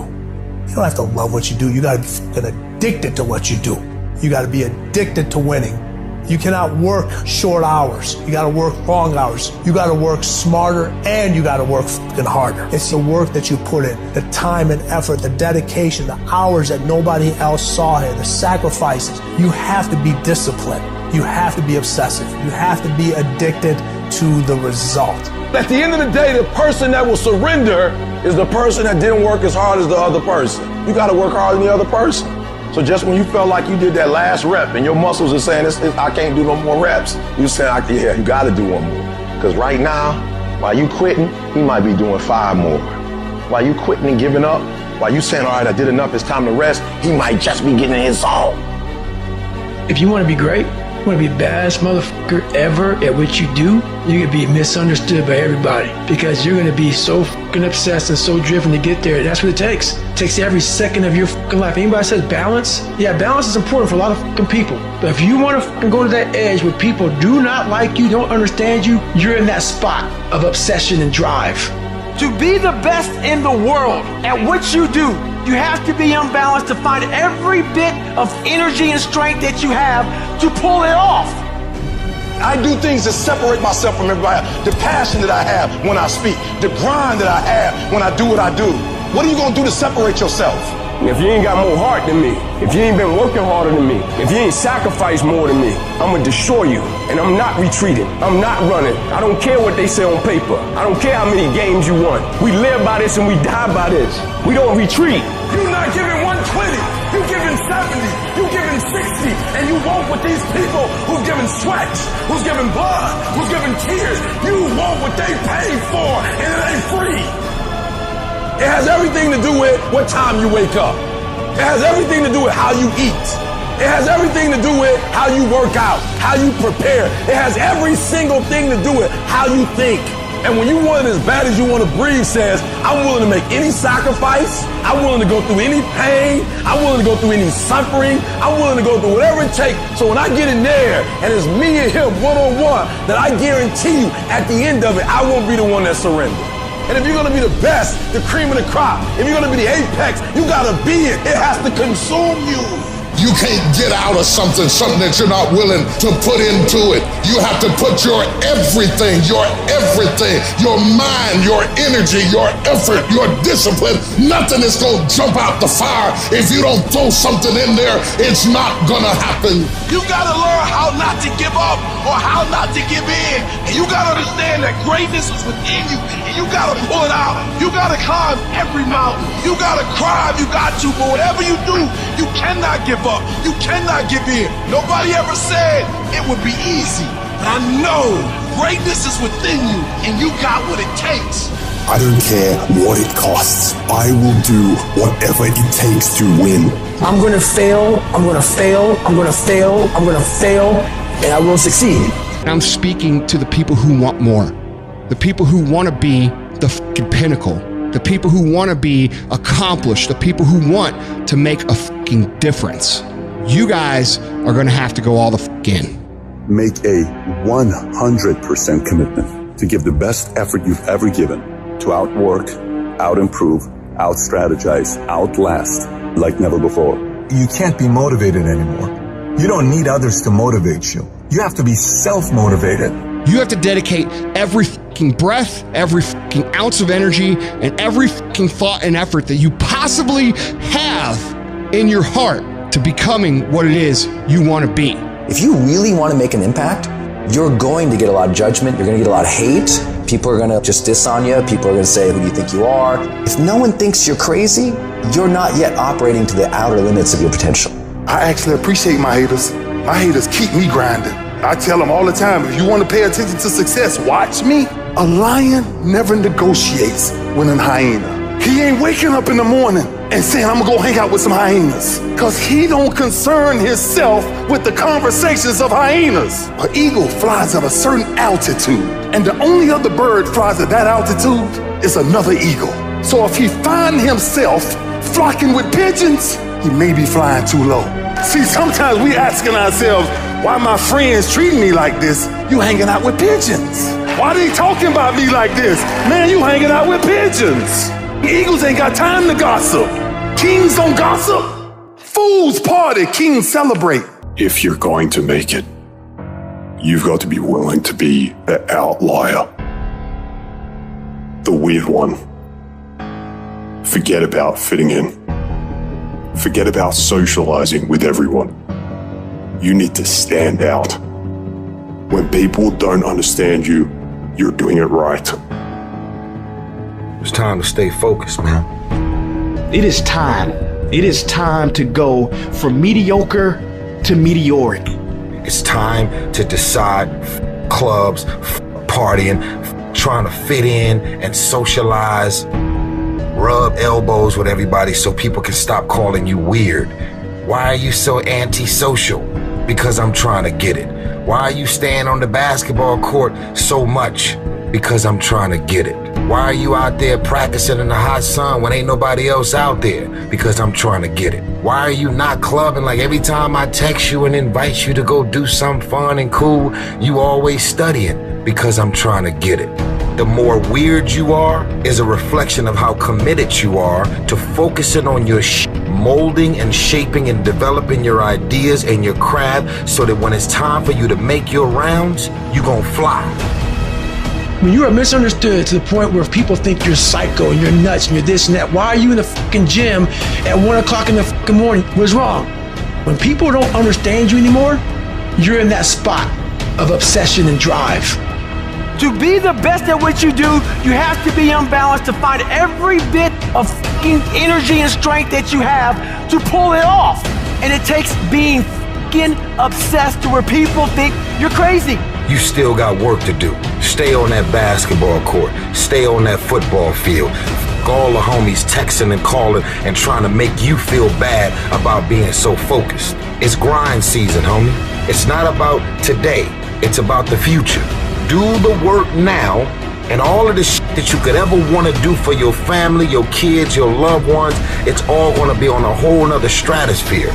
You don't have to love what you do. You gotta get addicted to what you do. You gotta be addicted to winning. You cannot work short hours. You gotta work long hours. You gotta work smarter, and you gotta work fucking harder. It's the work that you put in, the time and effort, the dedication, the hours that nobody else saw here, the sacrifices. You have to be disciplined. You have to be obsessive. You have to be addicted to the result. At the end of the day, the person that will surrender is the person that didn't work as hard as the other person. You gotta work harder than the other person. So just when you felt like you did that last rep and your muscles are saying, I can't do no more reps, you saying, yeah, you gotta do one more. Because right now, while you quitting, he might be doing 5 more. While you quitting and giving up, while you saying, all right, I did enough, it's time to rest, he might just be getting in his zone. If you want to be great, want to be the baddest motherfucker ever at what you do, you're going to be misunderstood by everybody because you're going to be so fucking obsessed and so driven to get there. That's what it takes. It takes every second of your fucking life. Anybody says balance? Yeah, balance is important for a lot of fucking people. But if you want to fucking go to that edge where people do not like you, don't understand you, you're in that spot of obsession and drive. To be the best in the world at what you do, you have to be unbalanced to find every bit of energy and strength that you have to pull it off. I do things to separate myself from everybody. The passion that I have when I speak, the grind that I have when I do what I do. What are you gonna do to separate yourself? If you ain't got more heart than me, if you ain't been working harder than me, if you ain't sacrificed more than me, I'm gonna destroy you. And I'm not retreating. I'm not running. I don't care what they say on paper. I don't care how many games you won. We live by this and we die by this. We don't retreat. You're not giving 120. You're giving 70. You're giving 60. And you want what these people who've given sweat, who's given blood, who's given tears, you want what they paid for, and it ain't free. It has everything to do with what time you wake up. It has everything to do with how you eat. It has everything to do with how you work out, how you prepare. It has every single thing to do with how you think. And when you want it as bad as you want to breathe says, I'm willing to make any sacrifice. I'm willing to go through any pain. I'm willing to go through any suffering. I'm willing to go through whatever it takes. So when I get in there and it's me and him one-on-one, that I guarantee you at the end of it, I won't be the one that surrenders. And if you're gonna be the best, the cream of the crop, if you're gonna be the apex, you gotta be it. It has to consume you. You can't get out of something that you're not willing to put into it. You have to put your everything, your mind, your energy, your effort, your discipline. Nothing is gonna jump out the fire. If you don't throw something in there, it's not gonna happen. You gotta learn how not to give up or how not to give in. And you gotta understand that greatness is within you. And you gotta pull it out. You gotta climb every mountain. You gotta cry if you got to, but whatever you do, you cannot give up. You cannot give in. Nobody ever said it would be easy. But I know greatness is within you and you got what it takes. I don't care what it costs. I will do whatever it takes to win. I'm gonna fail, I'm gonna fail, I'm gonna fail, I'm gonna fail, and I will succeed. I'm speaking to the people who want more. The people who want to be the fucking pinnacle. The people who want to be accomplished. The people who want to make a fucking difference. You guys are going to have to go all the fuck in. Make a 100% commitment to give the best effort you've ever given to outwork, out-improve, out-strategize, outlast like never before. You can't be motivated anymore. You don't need others to motivate you. You have to be self-motivated. You have to dedicate every fucking breath, every fucking ounce of energy, and every fucking thought and effort that you possibly have in your heart to becoming what it is you want to be. If you really want to make an impact, you're going to get a lot of judgment. You're going to get a lot of hate. People are going to just diss on you. People are going to say, who do you think you are? If no one thinks you're crazy, you're not yet operating to the outer limits of your potential. I actually appreciate my haters. My haters keep me grinding. I tell them all the time, if you want to pay attention to success, watch me. A lion never negotiates with a hyena. He ain't waking up in the morning and saying, I'm gonna go hang out with some hyenas. Cause he don't concern himself with the conversations of hyenas. An eagle flies at a certain altitude, and the only other bird flies at that altitude is another eagle. So if he find himself flocking with pigeons, he may be flying too low. See, sometimes we asking ourselves, why my friends treating me like this? You hanging out with pigeons. Why they talking about me like this? Man, you hanging out with pigeons. Eagles ain't got time to gossip. Kings don't gossip. Fools party, kings celebrate. If you're going to make it, you've got to be willing to be the outlier. The weird one. Forget about fitting in. Forget about socializing with everyone. You need to stand out. When people don't understand you, you're doing it right. It's time to stay focused, man. It is time. It is time to go from mediocre to meteoric. It's time to decide clubs, partying, trying to fit in and socialize, rub elbows with everybody so people can stop calling you weird. Why are you so antisocial? Because I'm trying to get it. Why are you staying on the basketball court so much? Because I'm trying to get it. Why are you out there practicing in the hot sun when ain't nobody else out there? Because I'm trying to get it. Why are you not clubbing like every time I text you and invite you to go do something fun and cool, you always studying? Because I'm trying to get it. The more weird you are is a reflection of how committed you are to focusing on your molding and shaping and developing your ideas and your craft so that when it's time for you to make your rounds, you gon' fly. When you are misunderstood to the point where people think you're psycho and you're nuts and you're this and that, why are you in the fucking gym at 1 o'clock in the fucking morning? What's wrong? When people don't understand you anymore, you're in that spot of obsession and drive. To be the best at what you do, you have to be unbalanced to find every bit of fucking energy and strength that you have to pull it off. And it takes being fucking obsessed to where people think you're crazy. You still got work to do. Stay on that basketball court. Stay on that football field. All the homies texting and calling and trying to make you feel bad about being so focused. It's grind season, homie. It's not about today. It's about the future. Do the work now, and all of the shit that you could ever want to do for your family, your kids, your loved ones, it's all going to be on a whole nother stratosphere.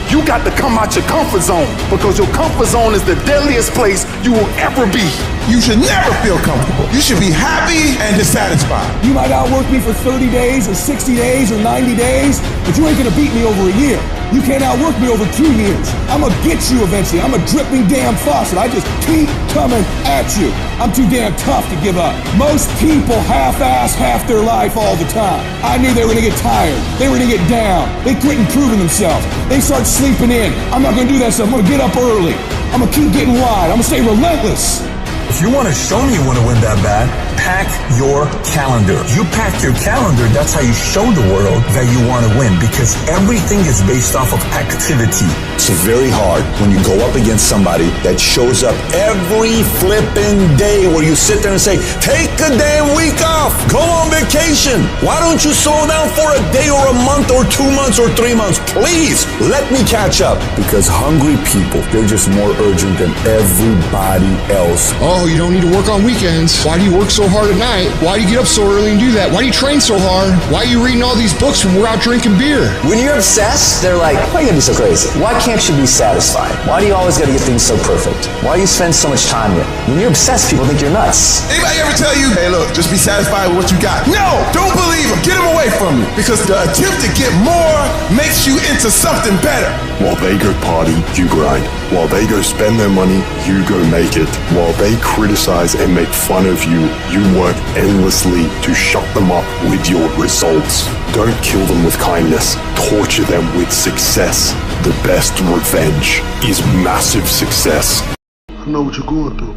You got to come out your comfort zone, because your comfort zone is the deadliest place you will ever be. You should never feel comfortable. You should be happy and dissatisfied. You might outwork me for 30 days or 60 days or 90 days, but you ain't gonna beat me over a year. You can't outwork me over 2 years. I'm gonna get you eventually. I'm a dripping damn faucet. I just keep coming at you. I'm too damn tough to give up. Most people half-ass half their life all the time. I knew they were gonna get tired. They were gonna get down. They quit improving themselves. They start sleeping in. I'm not gonna do that stuff. I'm gonna get up early. I'm gonna keep getting wide. I'm gonna stay relentless. If you want to show me you want to win that bad, pack your calendar. You pack your calendar, that's how you show the world that you want to win, because everything is based off of activity. It's very hard when you go up against somebody that shows up every flipping day where you sit there and say, take a damn week off, go on vacation. Why don't you slow down for a day or a month or 2 months or 3 months? Please, let me catch up. Because hungry people, they're just more urgent than everybody else. Oh, you don't need to work on weekends. Why do you work so hard at night? Why do you get up so early and do that? Why do you train so hard? Why are you reading all these books when we're out drinking beer? When you're obsessed, they're like, why are you gonna be so crazy? Why can't you be satisfied? Why do you always gotta get things so perfect? Why do you spend so much time here? When you're obsessed, people think you're nuts. Anybody ever tell you, hey look, just be satisfied with what you got? No! Don't believe them. Get them away from you. Because the attempt to get more makes you into something better. While they go party, you grind. While they go spend their money, you go make it. While they criticize and make fun of you, you work endlessly to shut them up with your results. Don't kill them with kindness. Torture them with success. The best revenge is massive success. I know what you're going through.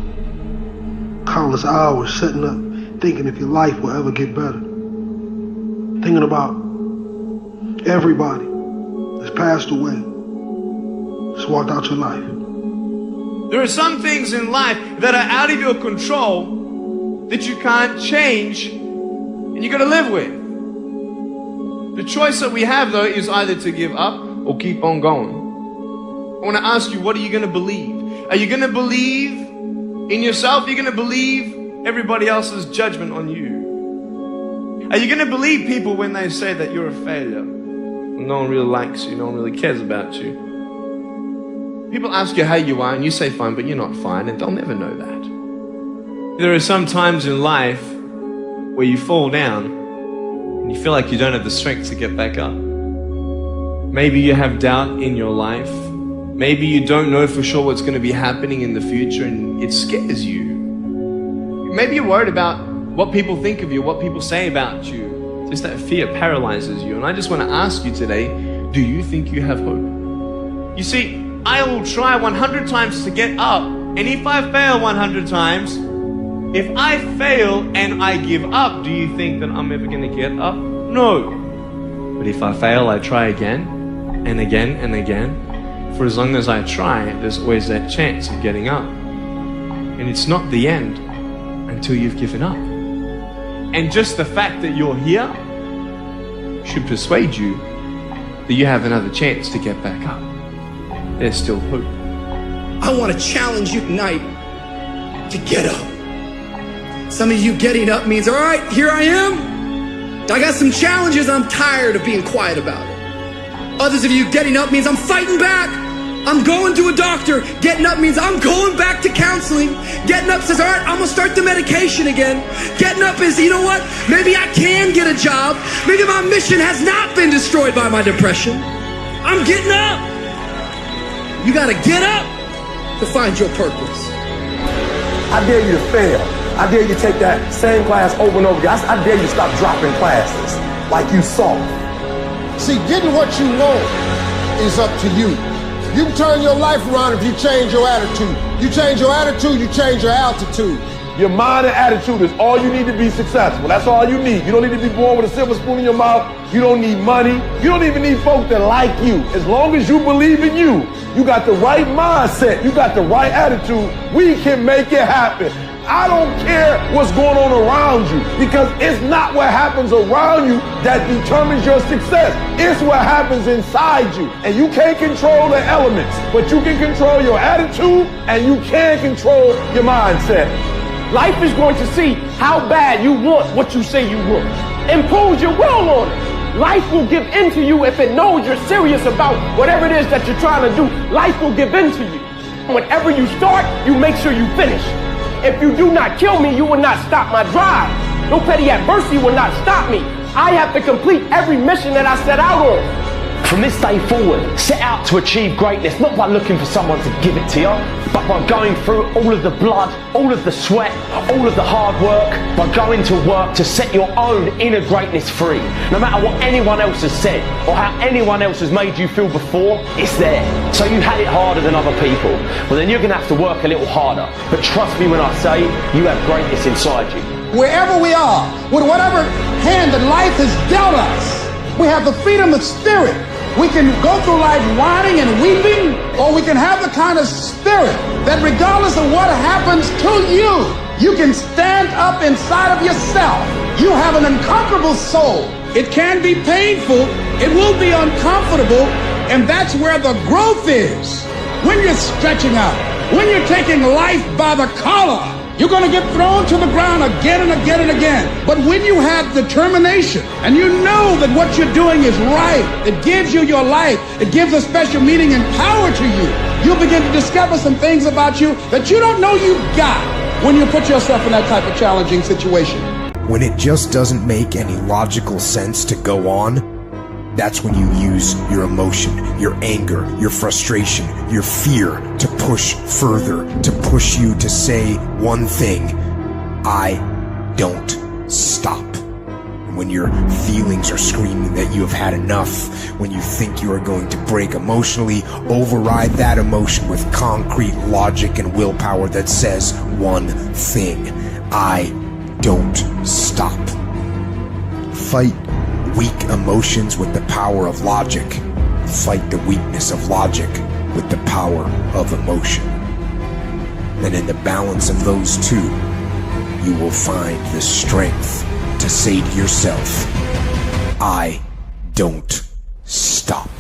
Countless hours sitting up, thinking if your life will ever get better. Thinking about everybody that's passed away, just walked out your life. There are some things in life that are out of your control that you can't change and you gotta live with. The choice that we have though is either to give up or keep on going. I want to ask you, what are you going to believe? Are you going to believe in yourself? Are you going to believe everybody else's judgment on you? Are you going to believe people when they say that you're a failure? No one really likes you, no one really cares about you. People ask you how you are and you say fine, but you're not fine, and they'll never know that. There are some times in life where you fall down and you feel like you don't have the strength to get back up. Maybe you have doubt in your life. Maybe you don't know for sure what's going to be happening in the future and it scares you. Maybe you're worried about what people think of you, what people say about you. Just that fear paralyzes you. And I just want to ask you today, do you think you have hope? You see, I will try 100 times to get up, and if I fail 100 times, if I fail and I give up, do you think that I'm ever going to get up? No. But if I fail, I try again and again and again. For as long as I try, there's always that chance of getting up. And it's not the end until you've given up. And just the fact that you're here should persuade you that you have another chance to get back up. there's still hope. I want to challenge you tonight to get up. Some of you getting up means, all right, here I am. I got some challenges. I'm tired of being quiet about it. Others of you getting up means I'm fighting back. I'm going to a doctor. Getting up means I'm going back to counseling. Getting up says, all right, I'm going to start the medication again. Getting up is, you know what? Maybe I can get a job. Maybe my mission has not been destroyed by my depression. I'm getting up. You got to get up to find your purpose. I dare you to fail. I dare you to take that same class over and over again. I dare you to stop dropping classes like you saw. See, getting what you want is up to you. You can turn your life around if you change your attitude. You change your attitude, you change your altitude. Your mind and attitude is all you need to be successful. That's all you need. You don't need to be born with a silver spoon in your mouth. You don't need money. You don't even need folks that like you. As long as you believe in you, you got the right mindset, you got the right attitude, we can make it happen. I don't care what's going on around you, because it's not what happens around you that determines your success. It's what happens inside you. And you can't control the elements, but you can control your attitude and you can control your mindset. Life is going to see how bad you want what you say you want. Impose your will on it. Life will give in to you if it knows you're serious about whatever it is that you're trying to do. Life will give in to you. Whenever you start, you make sure you finish. If you do not kill me, you will not stop my drive. No petty adversity will not stop me. I have to complete every mission that I set out on. From this day forward, set out to achieve greatness, not by looking for someone to give it to you, but by going through all of the blood, all of the sweat, all of the hard work, by going to work to set your own inner greatness free. No matter what anyone else has said, or how anyone else has made you feel before, it's there. So you had it harder than other people. Well, then you're gonna have to work a little harder. But trust me when I say, you have greatness inside you. Wherever we are, with whatever hand that life has dealt us, we have the freedom of spirit. We can go through life whining and weeping, or we can have the kind of spirit that regardless of what happens to you, you can stand up inside of yourself. You have an unconquerable soul. It can be painful, it will be uncomfortable, and that's where the growth is. When you're stretching out, when you're taking life by the collar, you're going to get thrown to the ground again and again and again. But when you have determination and you know that what you're doing is right, it gives you your life, it gives a special meaning and power to you, you'll begin to discover some things about you that you don't know you've got when you put yourself in that type of challenging situation. When it just doesn't make any logical sense to go on, that's when you use your emotion, your anger, your frustration, your fear to push further, to push you to say one thing: I don't stop. And when your feelings are screaming that you have had enough, when you think you are going to break emotionally, override that emotion with concrete logic and willpower that says one thing: I don't stop. Fight weak emotions with the power of logic. Fight the weakness of logic with the power of emotion. And in the balance of those two, you will find the strength to say to yourself, I don't stop.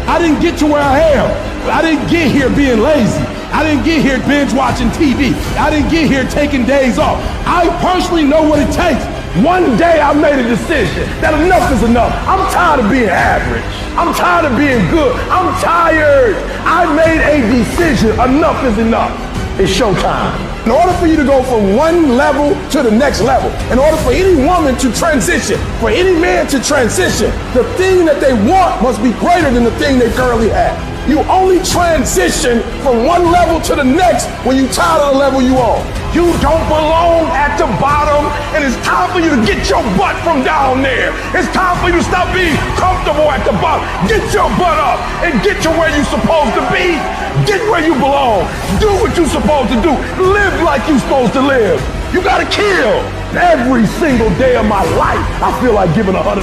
I didn't get to where I am. I didn't get here being lazy. I didn't get here binge watching TV. I didn't get here taking days off. I personally know what it takes. One day I made a decision that enough is enough. I'm tired of being average. I'm tired of being good. I'm tired. I made a decision. Enough is enough. It's showtime. In order for you to go from one level to the next level, in order for any woman to transition, for any man to transition, the thing that they want must be greater than the thing they currently have. You only transition from one level to the next when you're tired of the level you on. You don't belong at the bottom, and it's time for you to get your butt from down there. It's time for you to stop being comfortable at the bottom. Get your butt up and get to where you're supposed to be. Get where you belong. Do what you're supposed to do. Live like you're supposed to live. You gotta kill. Every single day of my life, I feel like giving 100%.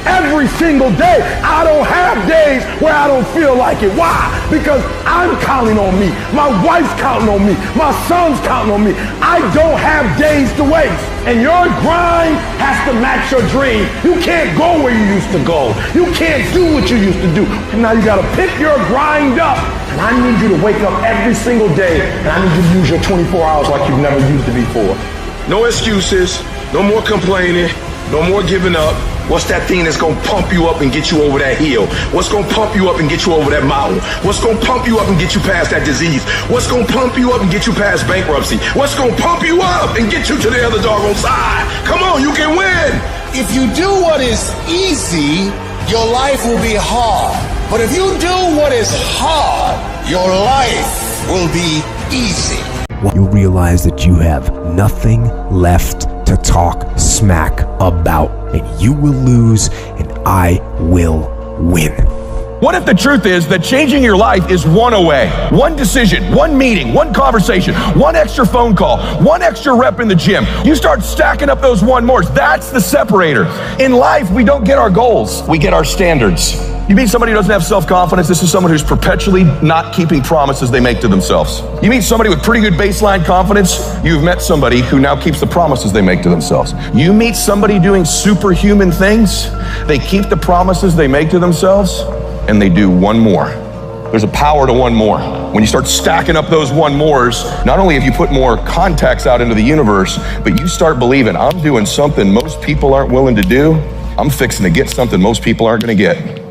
Every single day, I don't have days where I don't feel like it. Why? Because I'm counting on me. My wife's counting on me. My son's counting on me. I don't have days to waste. And your grind has to match your dream. You can't go where you used to go. You can't do what you used to do. And now you got to pick your grind up. And I need you to wake up every single day. And I need you to use your 24 hours like you've never used it before. No excuses, no more complaining, no more giving up. What's that thing that's gonna pump you up and get you over that hill? What's gonna pump you up and get you over that mountain? What's gonna pump you up and get you past that disease? What's gonna pump you up and get you past bankruptcy? What's gonna pump you up and get you to the other doggone side? Come on, you can win! If you do what is easy, your life will be hard. But if you do what is hard, your life will be easy. You'll realize that you have nothing left to talk smack about, and you will lose and I will win. What if the truth is that changing your life is one away? One decision, one meeting, one conversation, one extra phone call, one extra rep in the gym. You start stacking up those one mores. That's the separator. In life, we don't get our goals. We get our standards. You meet somebody who doesn't have self-confidence, this is someone who's perpetually not keeping promises they make to themselves. You meet somebody with pretty good baseline confidence, you've met somebody who now keeps the promises they make to themselves. You meet somebody doing superhuman things, they keep the promises they make to themselves, and they do one more. There's a power to one more. When you start stacking up those one mores, not only have you put more contacts out into the universe, but you start believing, I'm doing something most people aren't willing to do. I'm fixing to get something most people aren't gonna get.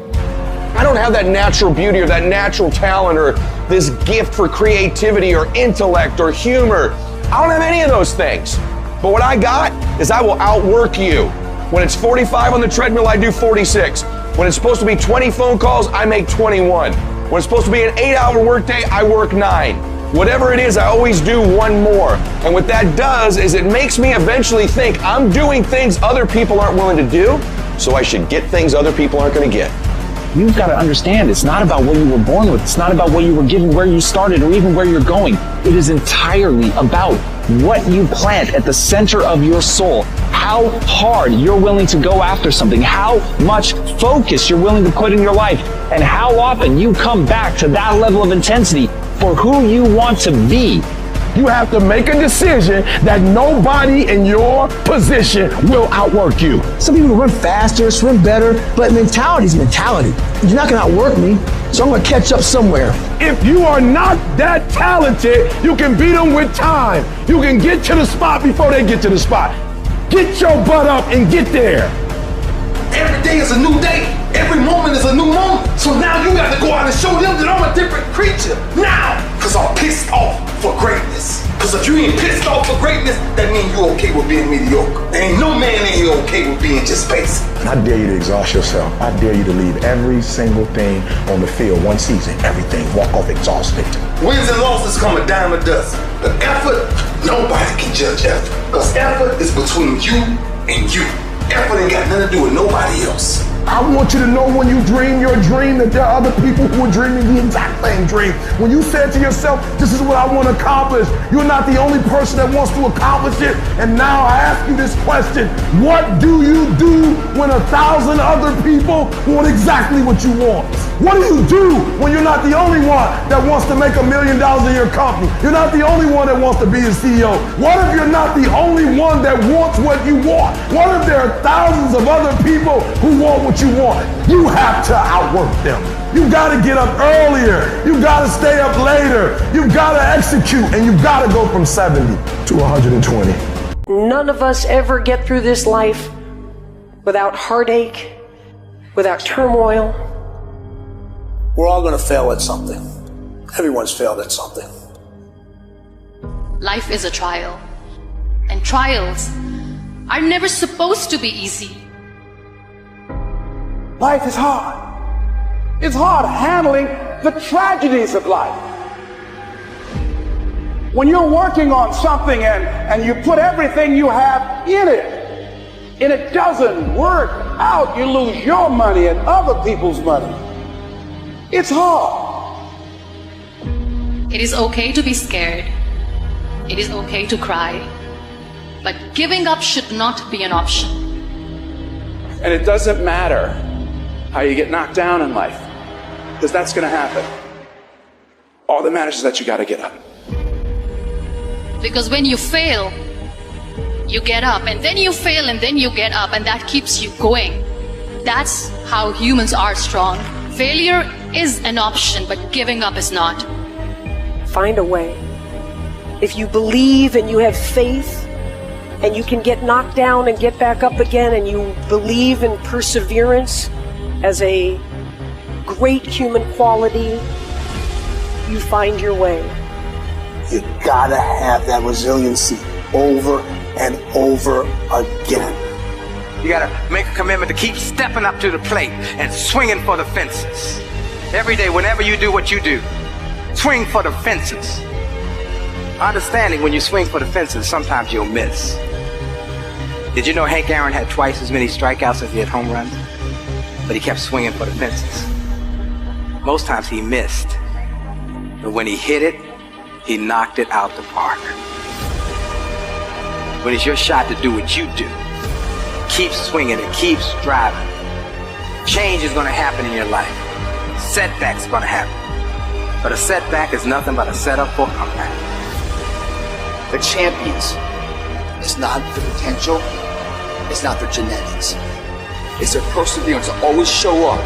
I don't have that natural beauty or that natural talent or this gift for creativity or intellect or humor. I don't have any of those things. But what I got is I will outwork you. When it's 45 on the treadmill, I do 46. When it's supposed to be 20 phone calls, I make 21. When it's supposed to be an 8-hour workday, I work 9. Whatever it is, I always do one more. And what that does is it makes me eventually think I'm doing things other people aren't willing to do, so I should get things other people aren't gonna get. You've got to understand, it's not about what you were born with. It's not about what you were given, where you started, or even where you're going. It is entirely about what you plant at the center of your soul. How hard you're willing to go after something. How much focus you're willing to put in your life. And how often you come back to that level of intensity for who you want to be. You have to make a decision that nobody in your position will outwork you. Some people run faster, swim better, but mentality is mentality. You're not gonna outwork me, so I'm gonna catch up somewhere. If you are not that talented, you can beat them with time. You can get to the spot before they get to the spot. Get your butt up and get there. Every day is a new day. Every moment is a new moment. So now you got to go out and show them that I'm a different creature. Now, because I'm pissed off for greatness. Because if you ain't pissed off for greatness, that means you okay with being mediocre. There ain't no man in here okay with being just basic. And I dare you to exhaust yourself. I dare you to leave every single thing on the field one season. Everything. Walk off exhausted. Wins and losses come a dime a dozen. The effort, nobody can judge effort. Because effort is between you and you. Effort ain't got nothing to do with nobody else. I want you to know when you dream your dream that there are other people who are dreaming the exact same dream. When you said to yourself, this is what I want to accomplish, you're not the only person that wants to accomplish it. And now I ask you this question, what do you do when 1,000 other people want exactly what you want? What do you do when you're not the only one that wants to make $1 million in your company? You're not the only one that wants to be a CEO. What if you're not the only one that wants what you want? What if there are thousands of other people who want what you want? You have to outwork them. You gotta get up earlier. You gotta stay up later. You gotta execute, and you gotta go from 70 to 120. None of us ever get through this life without heartache, without turmoil. We're all gonna fail at something. Everyone's failed at something. Life is a trial, and trials are never supposed to be easy. Life is hard. It's hard handling the tragedies of life. When you're working on something and you put everything you have in it, and it doesn't work out, you lose your money and other people's money. It's hard. It is okay to be scared. It is okay to cry. but giving up should not be an option. And it doesn't matter how you get knocked down in life, because that's going to happen. All that matters is that you got to get up. Because when you fail, you get up, and then you fail, and then you get up, and that keeps you going. That's how humans are strong. Failure is an option, but giving up is not. Find a way. If you believe and you have faith, and you can get knocked down and get back up again, and you believe in perseverance as a great human quality, you find your way. You gotta have that resiliency over and over again. You gotta make a commitment to keep stepping up to the plate and swinging for the fences. Every day, whenever you do what you do, swing for the fences. Understanding when you swing for the fences, sometimes you'll miss. Did you know Hank Aaron had twice as many strikeouts as he had home runs? But he kept swinging for the fences. Most times he missed. But when he hit it, he knocked it out the park. When it's your shot to do what you do, keep swinging and keep striving. Change is going to happen in your life. Setbacks are going to happen. But a setback is nothing but a setup for a comeback. The champions, it's not the potential, it's not their genetics. It's their perseverance to always show up,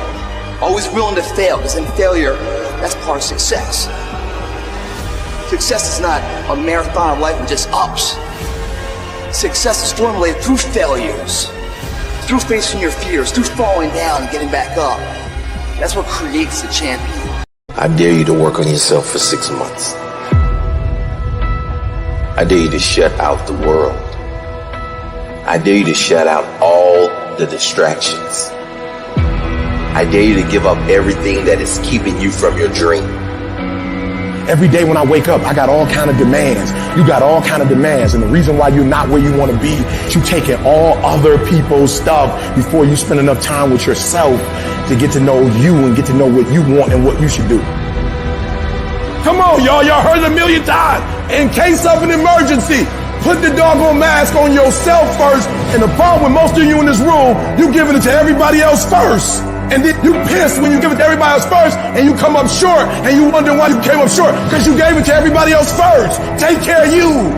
always willing to fail, because in failure, that's part of success. Success is not a marathon of life with just ups. Success is formulated through failures, through facing your fears, through falling down and getting back up. That's what creates the champion. I dare you to work on yourself for 6 months. I dare you to shut out the world. I dare you to shut out all the distractions. I dare you to give up everything that is keeping you from your dream. Every day when I wake up, I got all kind of demands. You got all kind of demands. And the reason why you're not where you want to be is you taking all other people's stuff before you spend enough time with yourself to get to know you and get to know what you want and what you should do. Come on, y'all. Y'all heard it a million times. In case of an emergency, put the doggone mask on yourself first. And the problem with most of you in this room, you giving it to everybody else first. And then you pissed when you give it to everybody else first and you come up short and you wonder why you came up short because you gave it to everybody else first. Take care of you.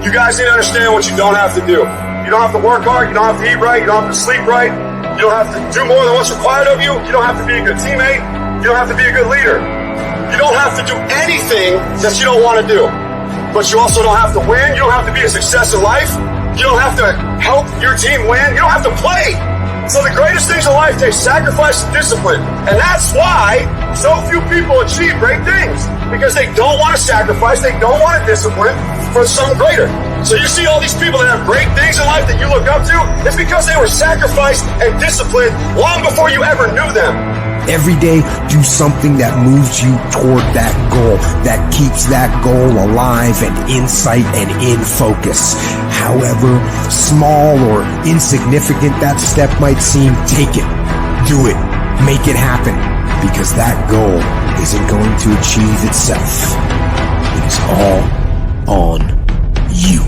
You guys need to understand what you don't have to do. You don't have to work hard. You don't have to eat right. You don't have to sleep right. You don't have to do more than what's required of you. You don't have to be a good teammate. You don't have to be a good leader. You don't have to do anything that you don't want to do. But you also don't have to win. You don't have to be a success in life. You don't have to help your team win. You don't have to play. So the greatest things in life take sacrifice and discipline. And that's why so few people achieve great things. Because they don't want to sacrifice, they don't want to discipline for something greater. So you see all these people that have great things in life that you look up to, it's because they were sacrificed and disciplined long before you ever knew them. Every day, do something that moves you toward that goal, that keeps that goal alive and in sight and in focus. However small or insignificant that step might seem, take it, do it, make it happen, because that goal isn't going to achieve itself. It is all on you.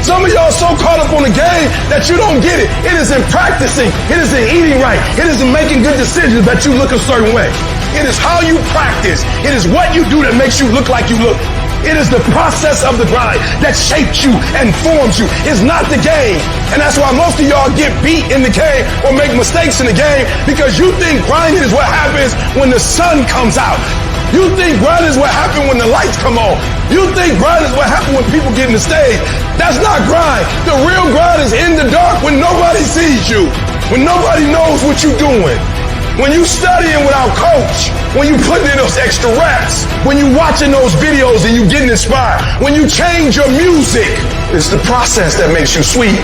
Some of y'all so caught up on the game that you don't get it. It is in practicing. It is in eating right. It is in making good decisions that you look a certain way. It is how you practice. It is what you do that makes you look like you look. It is the process of the grind that shapes you and forms you. It's not the game. And that's why most of y'all get beat in the game or make mistakes in the game, because you think grinding is what happens when the sun comes out. You think grind is what happened when the lights come on. You think grind is what happened when people get in the stage. That's not grind. The real grind is in the dark when nobody sees you, when nobody knows what you're doing. When you studying without coach, when you putting in those extra reps, when you watching those videos and you getting inspired, when you change your music, it's the process that makes you sweet.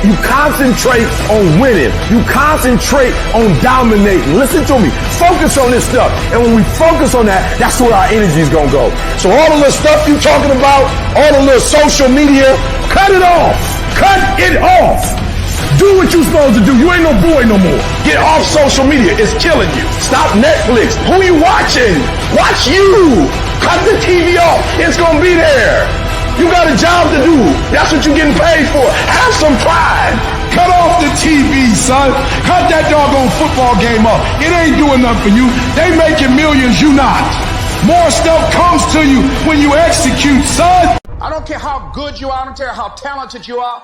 You concentrate on winning. You concentrate on dominating. Listen to me. Focus on this stuff. And when we focus on that, that's where our energy is going to go. So all the little stuff you talking about, all the little social media, cut it off. Cut it off. Do what you're supposed to do. You ain't no boy no more. Get off social media. It's killing you. Stop Netflix. Who you watching? Watch you. Cut the TV off. It's going to be there. You got a job to do. That's what you're getting paid for. Have some pride. Cut off the TV, son. Cut that doggone football game up. It ain't doing nothing for you. They making millions, you not. More stuff comes to you when you execute, son. I don't care how good you are. I don't care how talented you are.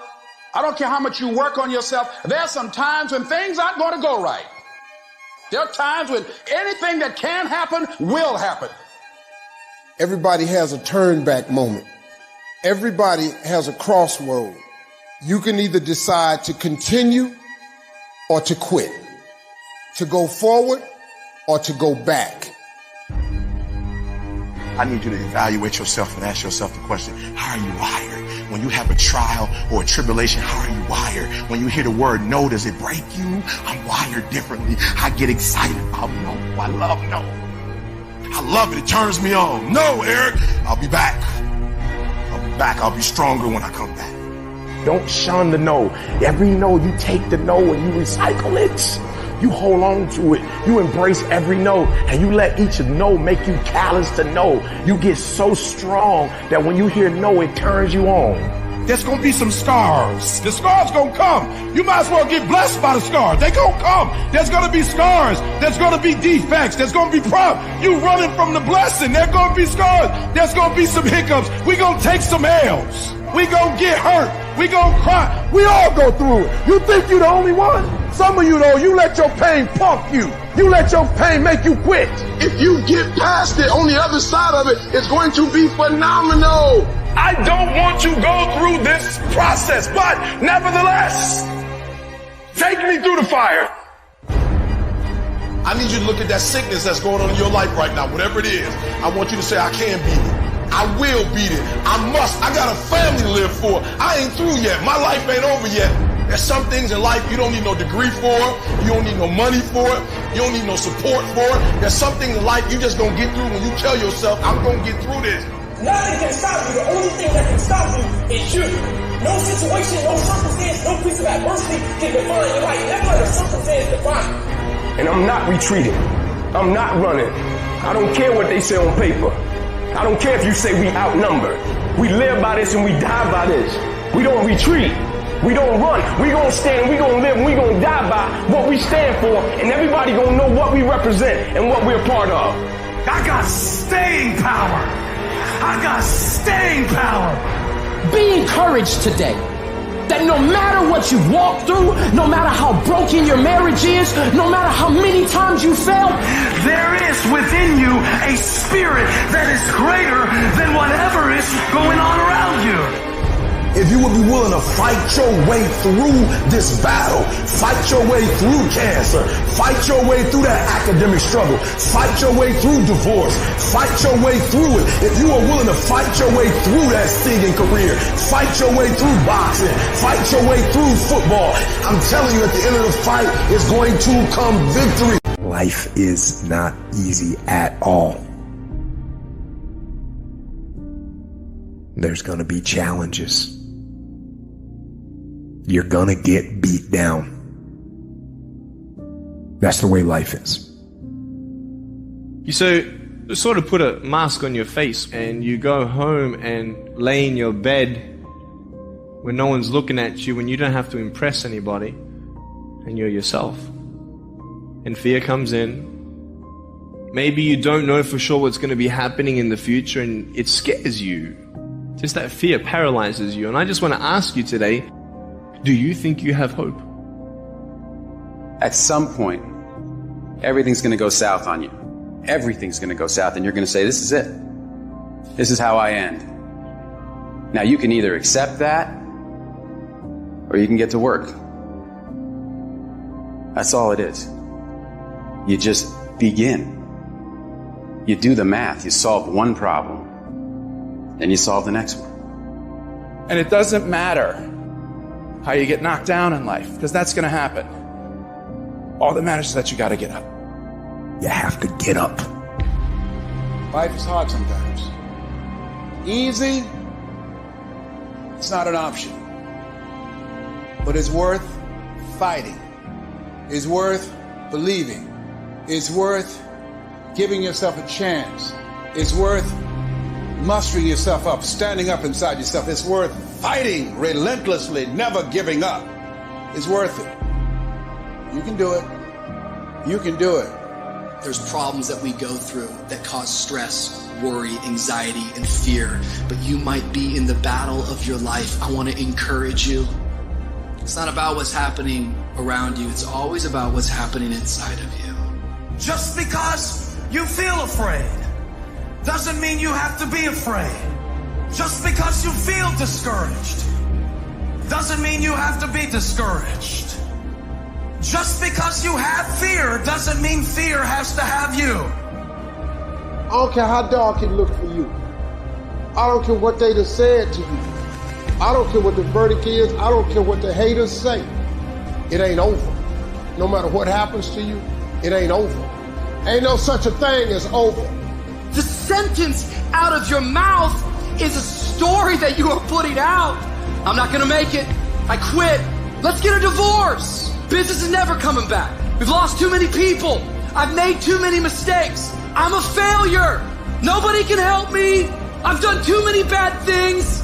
I don't care how much you work on yourself. There are some times when things aren't going to go right. There are times when anything that can happen will happen. Everybody has a turn back moment. Everybody has a crossroad. You can either decide to continue or to quit, to go forward or to go back. I need you to evaluate yourself and ask yourself the question, how are you wired? When you have a trial or a tribulation, how are you wired? When you hear the word no, does it break you? I'm wired differently. I get excited about no. I love no. I love it. It turns me on. No, Eric, I'll be back. I'll be back. I'll be stronger when I come back. Don't shun the no. Every no, you take the no and you recycle it. You hold on to it. You embrace every no, and you let each no make you callous to no. You get so strong that when you hear no, it turns you on. There's gonna be some scars. The scars gonna come. You might as well get blessed by the scars. They gonna come. There's gonna be scars. There's gonna be defects. There's gonna be problems. You running from the blessing. There's gonna be scars. There's gonna be some hiccups. We gonna take some L's. We gonna get hurt. We gonna cry. We all go through it. You think you the only one? Some of you though, you let your pain pump you. You let your pain make you quit. If you get past it, on the other side of it, it's going to be phenomenal. I don't want to go through this process, but nevertheless, take me through the fire. I need you to look at that sickness that's going on in your life right now, whatever it is. I want you to say, I can beat it. I will beat it. I must. I got a family to live for. I ain't through yet. My life ain't over yet. There's some things in life you don't need no degree for. You don't need no money for it. You don't need no support for it. There's some things in life you just gonna get through when you tell yourself, I'm gonna get through this. Nothing can stop you. The only thing that can stop you is you. No situation, no circumstance, no piece of adversity can define your life. Never let a circumstance define you. And I'm not retreating. I'm not running. I don't care what they say on paper. I don't care if you say we outnumbered. We live by this and we die by this. We don't retreat. We don't run. We gonna stand, we gonna live, and we gonna die by what we stand for, and everybody gonna know what we represent and what we're a part of. I got staying power. I got staying power. Be encouraged today that no matter what you walk through, no matter how broken your marriage is, no matter how many times you fail, there is within you a spirit that is greater than whatever is going on around you. If you would be willing to fight your way through this battle, fight your way through cancer, fight your way through that academic struggle, fight your way through divorce, fight your way through it. If you are willing to fight your way through that singing career, fight your way through boxing, fight your way through football, I'm telling you at the end of the fight is going to come victory. Life is not easy at all. There's going to be challenges. You're gonna get beat down. That's the way life is. You sort of put a mask on your face and you go home and lay in your bed when no one's looking at you, when you don't have to impress anybody, and you're yourself. And fear comes in. Maybe you don't know for sure what's going to be happening in the future and it scares you. Just that fear paralyzes you. And I just want to ask you today, do you think you have hope? At some point, everything's going to go south on you. Everything's going to go south and you're going to say, this is it. This is how I end. Now you can either accept that or you can get to work. That's all it is. You just begin. You do the math. You solve one problem, then you solve the next one. And it doesn't matter how you get knocked down in life, because that's going to happen. All that matters is that you got to get up. You have to get up. Life is hard sometimes. Easy, it's not an option. But it's worth fighting. It's worth believing. It's worth giving yourself a chance. It's worth mustering yourself up, standing up inside yourself. It's worth fighting relentlessly, never giving up. It's worth it. You can do it. You can do it. There's problems that we go through that cause stress, worry, anxiety, and fear. But you might be in the battle of your life. I want to encourage you. It's not about what's happening around you. It's always about what's happening inside of you. Just because you feel afraid doesn't mean you have to be afraid. Just because you feel discouraged doesn't mean you have to be discouraged. Just because you have fear doesn't mean fear has to have you. I don't care how dark it looks for you. I don't care what they done said to you. I don't care what the verdict is. I don't care what the haters say. It ain't over. No matter what happens to you, it ain't over. Ain't no such a thing as over. The sentence out of your mouth is a story that you are putting out. I'm not gonna make it. I quit. Let's get a divorce. Business is never coming back. We've lost too many people. I've made too many mistakes. I'm a failure. Nobody can help me. I've done too many bad things.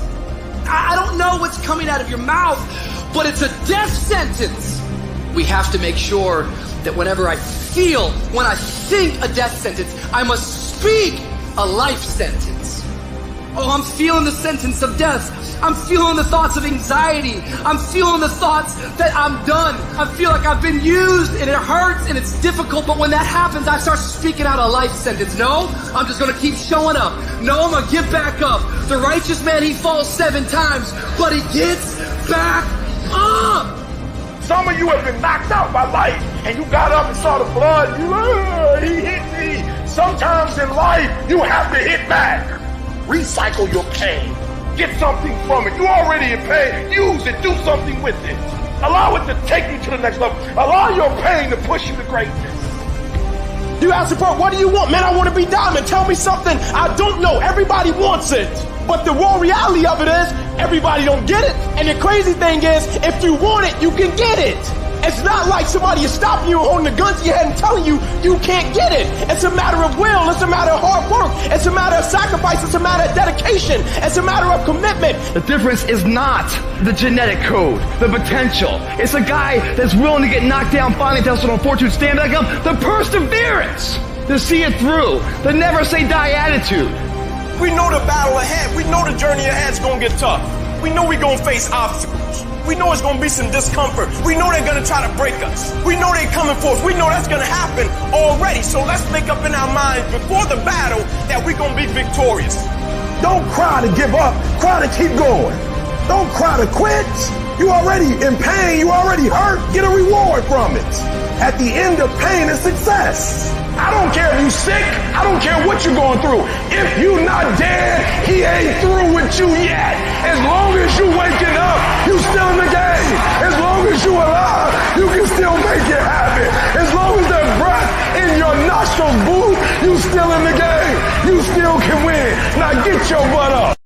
I don't know what's coming out of your mouth, but it's a death sentence. We have to make sure that whenever I think a death sentence, I must speak a life sentence. Oh, I'm feeling the sentence of death. I'm feeling the thoughts of anxiety. I'm feeling the thoughts that I'm done. I feel like I've been used and it hurts and it's difficult, but when that happens, I start speaking out a life sentence. No, I'm just gonna keep showing up. No, I'm gonna get back up. The righteous man, he falls 7 times, but he gets back up. Some of you have been knocked out by life and you got up and saw the blood. He hit me. Sometimes in life, you have to hit back. Recycle your pain. Get something from it. You already in pain. Use it. Do something with it. Allow it to take you to the next level. Allow your pain to push you to greatness. You ask support, what do you want? Man, I want to be diamond. Tell me something I don't know. Everybody wants it. But the raw reality of it is, everybody don't get it. And the crazy thing is, if you want it, you can get it. It's not like somebody is stopping you, holding the gun to your head and telling you you can't get it. It's a matter of will. It's a matter of hard work. It's a matter of sacrifice. It's a matter of dedication. It's a matter of commitment. The difference is not the genetic code, the potential. It's a guy that's willing to get knocked down, finally tested on fortune, stand back up. The perseverance to see it through. The never say die attitude. We know the battle ahead. We know the journey ahead is going to get tough. We know we're going to face obstacles. We know it's going to be some discomfort. We know they're going to try to break us. We know they're coming for us. We know that's going to happen already. So let's make up in our minds before the battle that we're going to be victorious. Don't cry to give up. Cry to keep going. Don't cry to quit. You already in pain. You already hurt. Get a reward from it. At the end of pain is success. I don't care if you sick. I don't care what you're going through. If you not dead, he ain't through with you yet. As long as you waking up, you still in the game. As long as you alive, you can still make it happen. As long as there's breath in your nostrils, boo, you still in the game. You still can win. Now get your butt up.